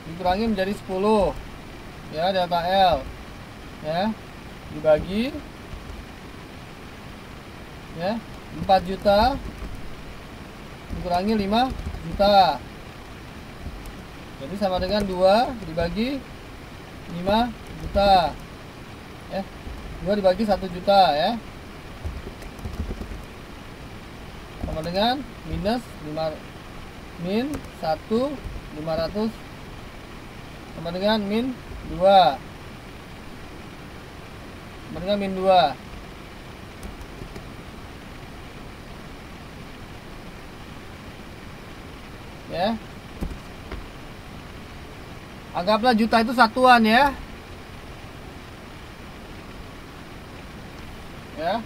dikurangi menjadi 10 ya, delta L ya, dibagi ya, 4 juta dikurangi 5 juta, jadi sama dengan 2 dibagi 5 juta ya, 2 dibagi 1 juta ya, sama dengan minus 5, min 1 500 sama dengan min 2, sama dengan min 2 ya. Anggaplah juta itu satuan ya. Ya.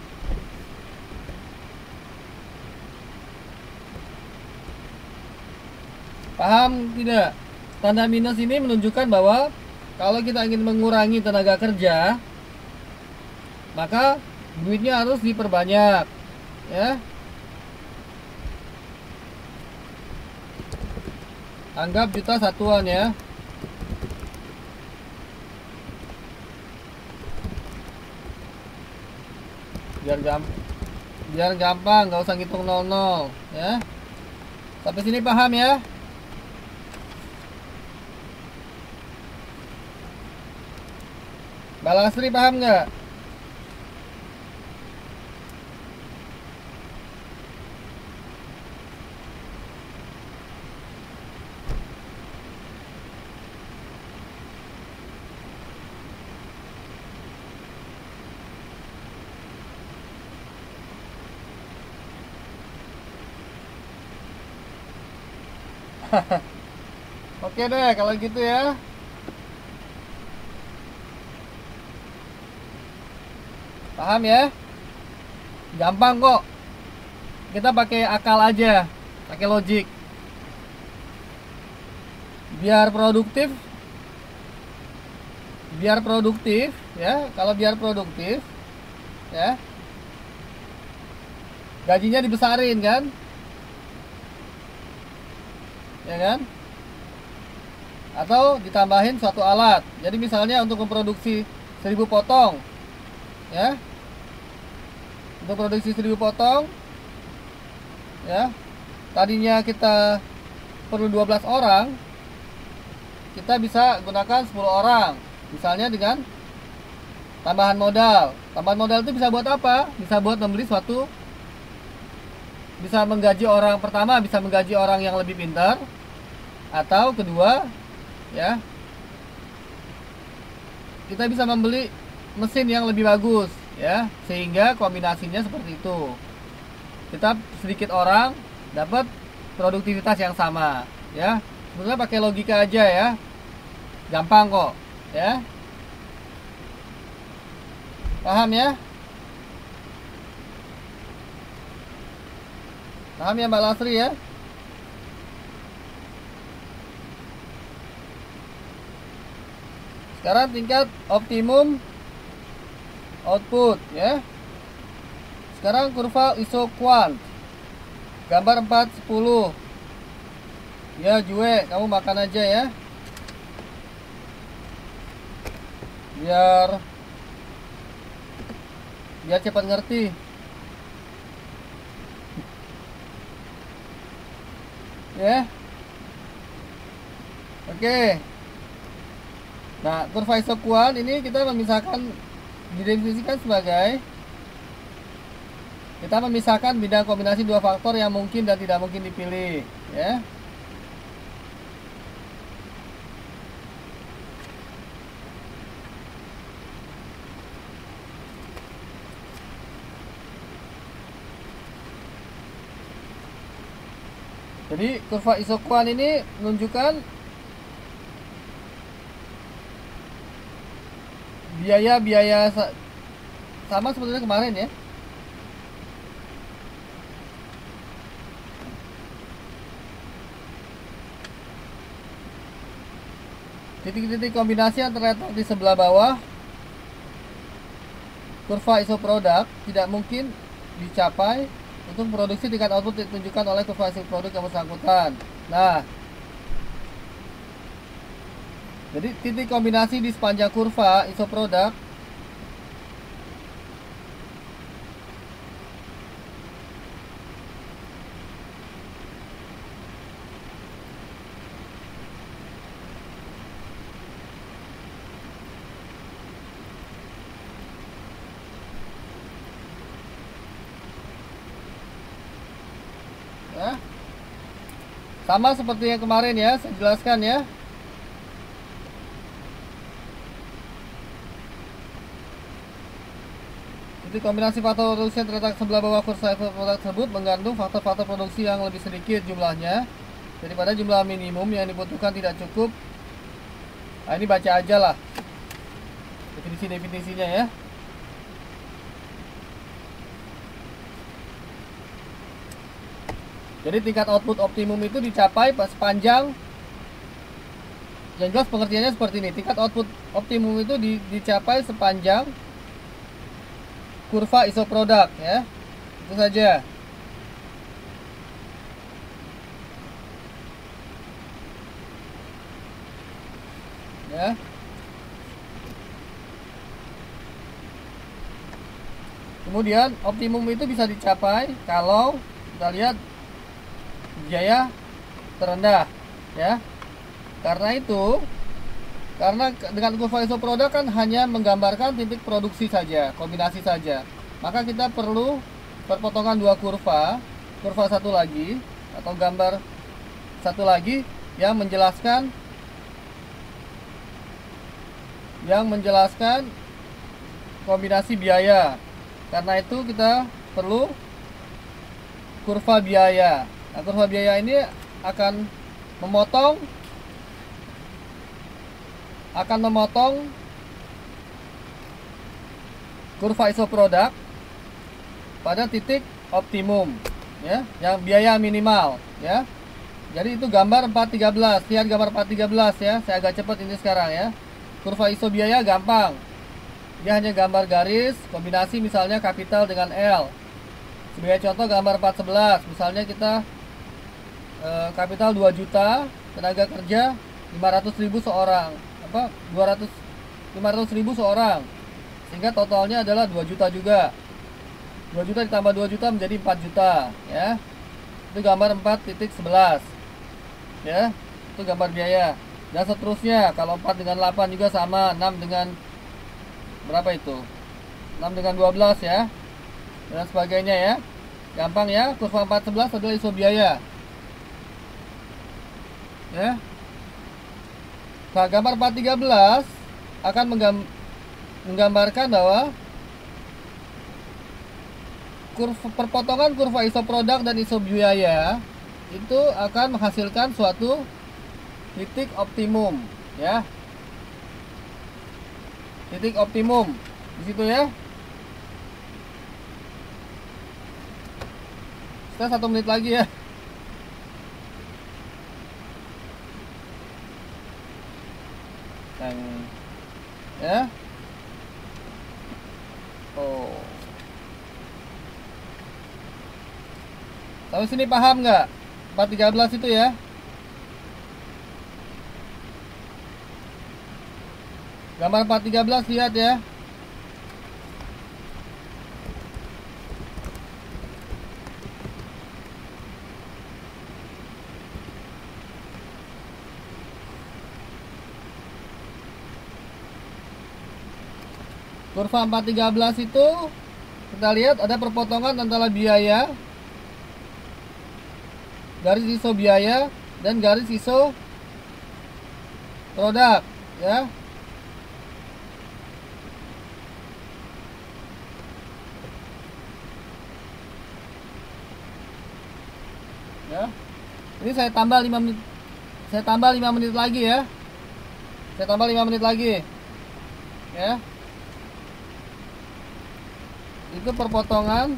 Paham tidak? Tanda minus ini menunjukkan bahwa kalau kita ingin mengurangi tenaga kerja, maka duitnya harus diperbanyak ya. Anggap juta satuan ya. Biar gampang, nggak usah ngitung 00 ya. Sampai sini paham ya? Balasri paham nggak? Oke deh kalau gitu ya. Paham ya? Gampang kok. Kita pakai akal aja, pakai logik. Biar produktif ya. Kalau biar produktif ya, gajinya dibesarin kan? Ya kan? Atau ditambahin suatu alat. Jadi misalnya untuk memproduksi 1000 potong ya, untuk produksi 1000 potong ya, tadinya kita perlu 12 orang, kita bisa gunakan 10 orang misalnya dengan tambahan modal. Tambahan modal itu bisa buat apa? Bisa buat membeli suatu, bisa menggaji orang pertama, bisa menggaji orang yang lebih pintar, atau kedua ya, kita bisa membeli mesin yang lebih bagus ya, sehingga kombinasinya seperti itu. Kita sedikit orang dapat produktivitas yang sama ya. Sebenarnya pakai logika aja ya, gampang kok ya. Paham ya? Paham ya Mbak Lasri ya? Sekarang tingkat optimum output ya. Sekarang kurva isoquant, gambar 410 ya. Jue, kamu makan aja ya, biar cepat ngerti ya. Oke. Nah, kurva isoquant ini kita memisahkan, didefinisikan sebagai kita memisahkan bidang kombinasi dua faktor yang mungkin dan tidak mungkin dipilih ya. Jadi kurva isoquant ini menunjukkan biaya sama sebetulnya kemarin ya. Titik-titik kombinasi yang terletak di sebelah bawah kurva ISO produk tidak mungkin dicapai untuk produksi tingkat output ditunjukkan oleh kurva ISO produk yang bersangkutan. Nah, jadi titik kombinasi di sepanjang kurva ISO produk ya, sama seperti yang kemarin ya, saya jelaskan ya. Titik kombinasi faktor produksi yang terletak sebelah bawah kurva produk tersebut mengandung faktor-faktor produksi yang lebih sedikit jumlahnya daripada jumlah minimum yang dibutuhkan tidak cukup. Nah, ini baca aja lah definisi-definisinya ya. Jadi tingkat output optimum itu dicapai sepanjang, yang jelas pengertiannya seperti ini. Tingkat output optimum itu dicapai sepanjang kurva ISO produk ya. Itu saja. Ya. Kemudian optimum itu bisa dicapai kalau kita lihat biaya terendah ya. Karena itu, karena dengan kurva ISO produk kan hanya menggambarkan titik produksi saja, kombinasi saja. Maka kita perlu perpotongan dua kurva, kurva satu lagi atau gambar satu lagi yang menjelaskan kombinasi biaya. Karena itu kita perlu kurva biaya. Nah, kurva biaya ini akan memotong kurva ISO produk pada titik optimum ya, yang biaya minimal ya. Jadi itu gambar 413. Lihat gambar 413 ya. Saya agak cepat ini sekarang ya. Kurva ISO biaya gampang. Dia hanya gambar garis kombinasi misalnya kapital dengan L. Sebagai contoh gambar 411, misalnya kita kapital 2 juta, tenaga kerja 500.000 seorang, 500.000 seorang, sehingga totalnya adalah 2 juta juga. 2 juta ditambah 2 juta menjadi 4 juta ya. Itu gambar 4.11 ya. Itu gambar biaya. Dan seterusnya, kalau 4 dengan 8 juga sama, 6 dengan berapa itu? 6 dengan 12 ya. Dan sebagainya ya. Gampang ya. Kurva 411 adalah ISO biaya. Ya. Nah, gambar 413 akan menggambarkan bahwa perpotongan kurva ISO produk dan ISO biaya itu akan menghasilkan suatu titik optimum ya. Titik optimum di situ ya. Kita 1 menit lagi ya. Ya. Oh. Sampai sini paham nggak? 413 itu ya. Gambar 413 lihat ya. Kurva 413 itu kita lihat ada perpotongan antara biaya, garis ISO biaya dan garis ISO produk ya. Ya. Ini saya tambah 5 menit. Saya tambah 5 menit lagi ya. Saya tambah 5 menit lagi. Ya. Itu perpotongan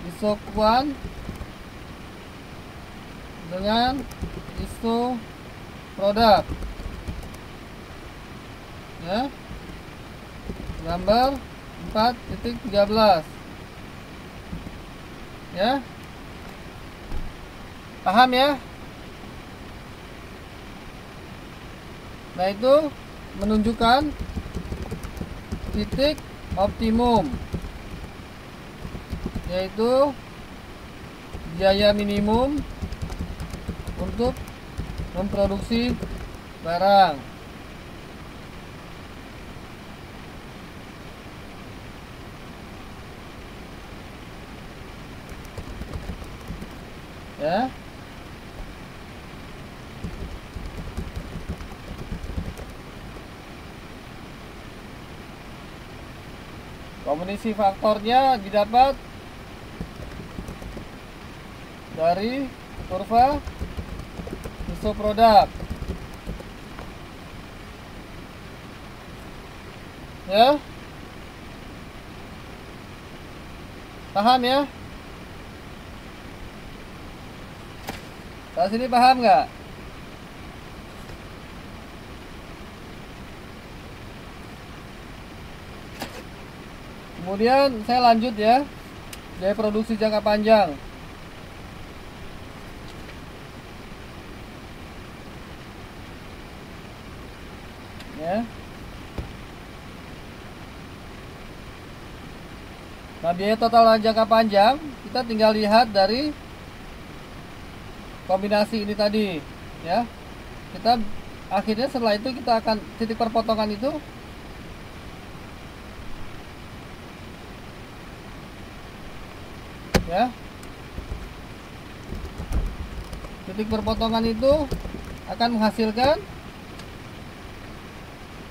ISO kuan dengan ISO produk. Ya. Gambar 4.13. Ya. Paham ya? Nah, itu menunjukkan titik optimum, yaitu biaya minimum untuk memproduksi barang. Ya. Kombinasi faktornya didapat dari kurva isoproduk. Ya. Paham ya? Dari sini paham nggak? Kemudian saya lanjut ya, biaya produksi jangka panjang. Ya. Nah, biaya total jangka panjang kita tinggal lihat dari kombinasi ini tadi, ya. Kita akhirnya setelah itu kita akan titik perpotongan itu ya. Titik perpotongan itu akan menghasilkan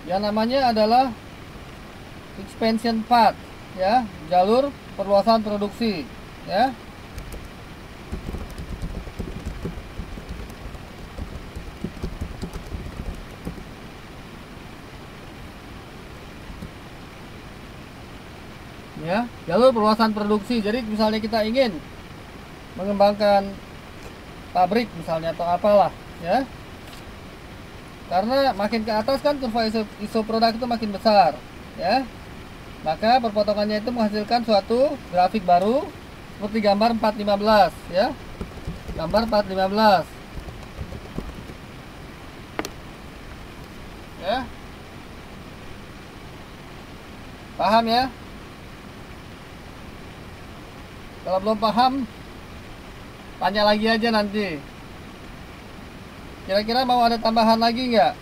yang namanya adalah expansion path, ya, jalur perluasan produksi, ya. Ya, jalur perluasan produksi. Jadi misalnya kita ingin mengembangkan pabrik misalnya atau apalah, ya. Karena makin ke atas kan kurva isoproduk itu makin besar, ya. Maka perpotongannya itu menghasilkan suatu grafik baru seperti gambar 415, ya. Gambar 415. Ya. Paham ya? Kalau belum paham, tanya lagi aja nanti. Kira-kira mau ada tambahan lagi nggak?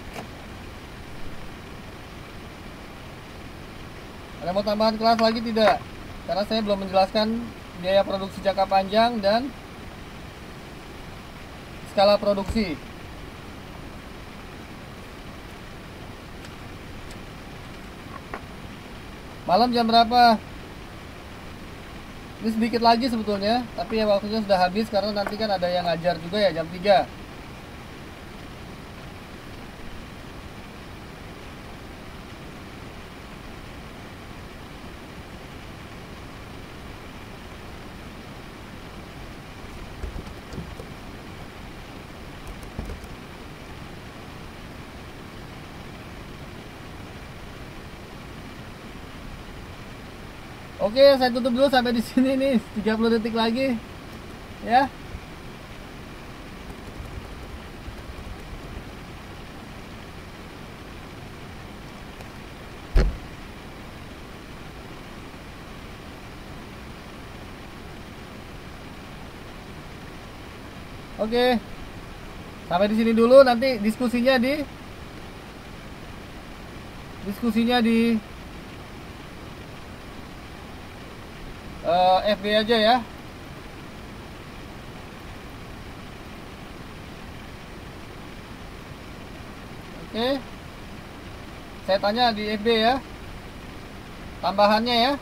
Ada mau tambahan kelas lagi tidak? Karena saya belum menjelaskan biaya produksi jangka panjang dan skala produksi. Malam jam berapa? Ini sedikit lagi sebetulnya, tapi ya waktunya sudah habis karena nanti kan ada yang ngajar juga ya jam 3. Oke, saya tutup dulu sampai di sini nih, 30 detik lagi. Ya. Oke. Sampai di sini dulu, nanti diskusinya di FB aja ya. Oke. Saya tanya di FB ya. Tambahannya ya.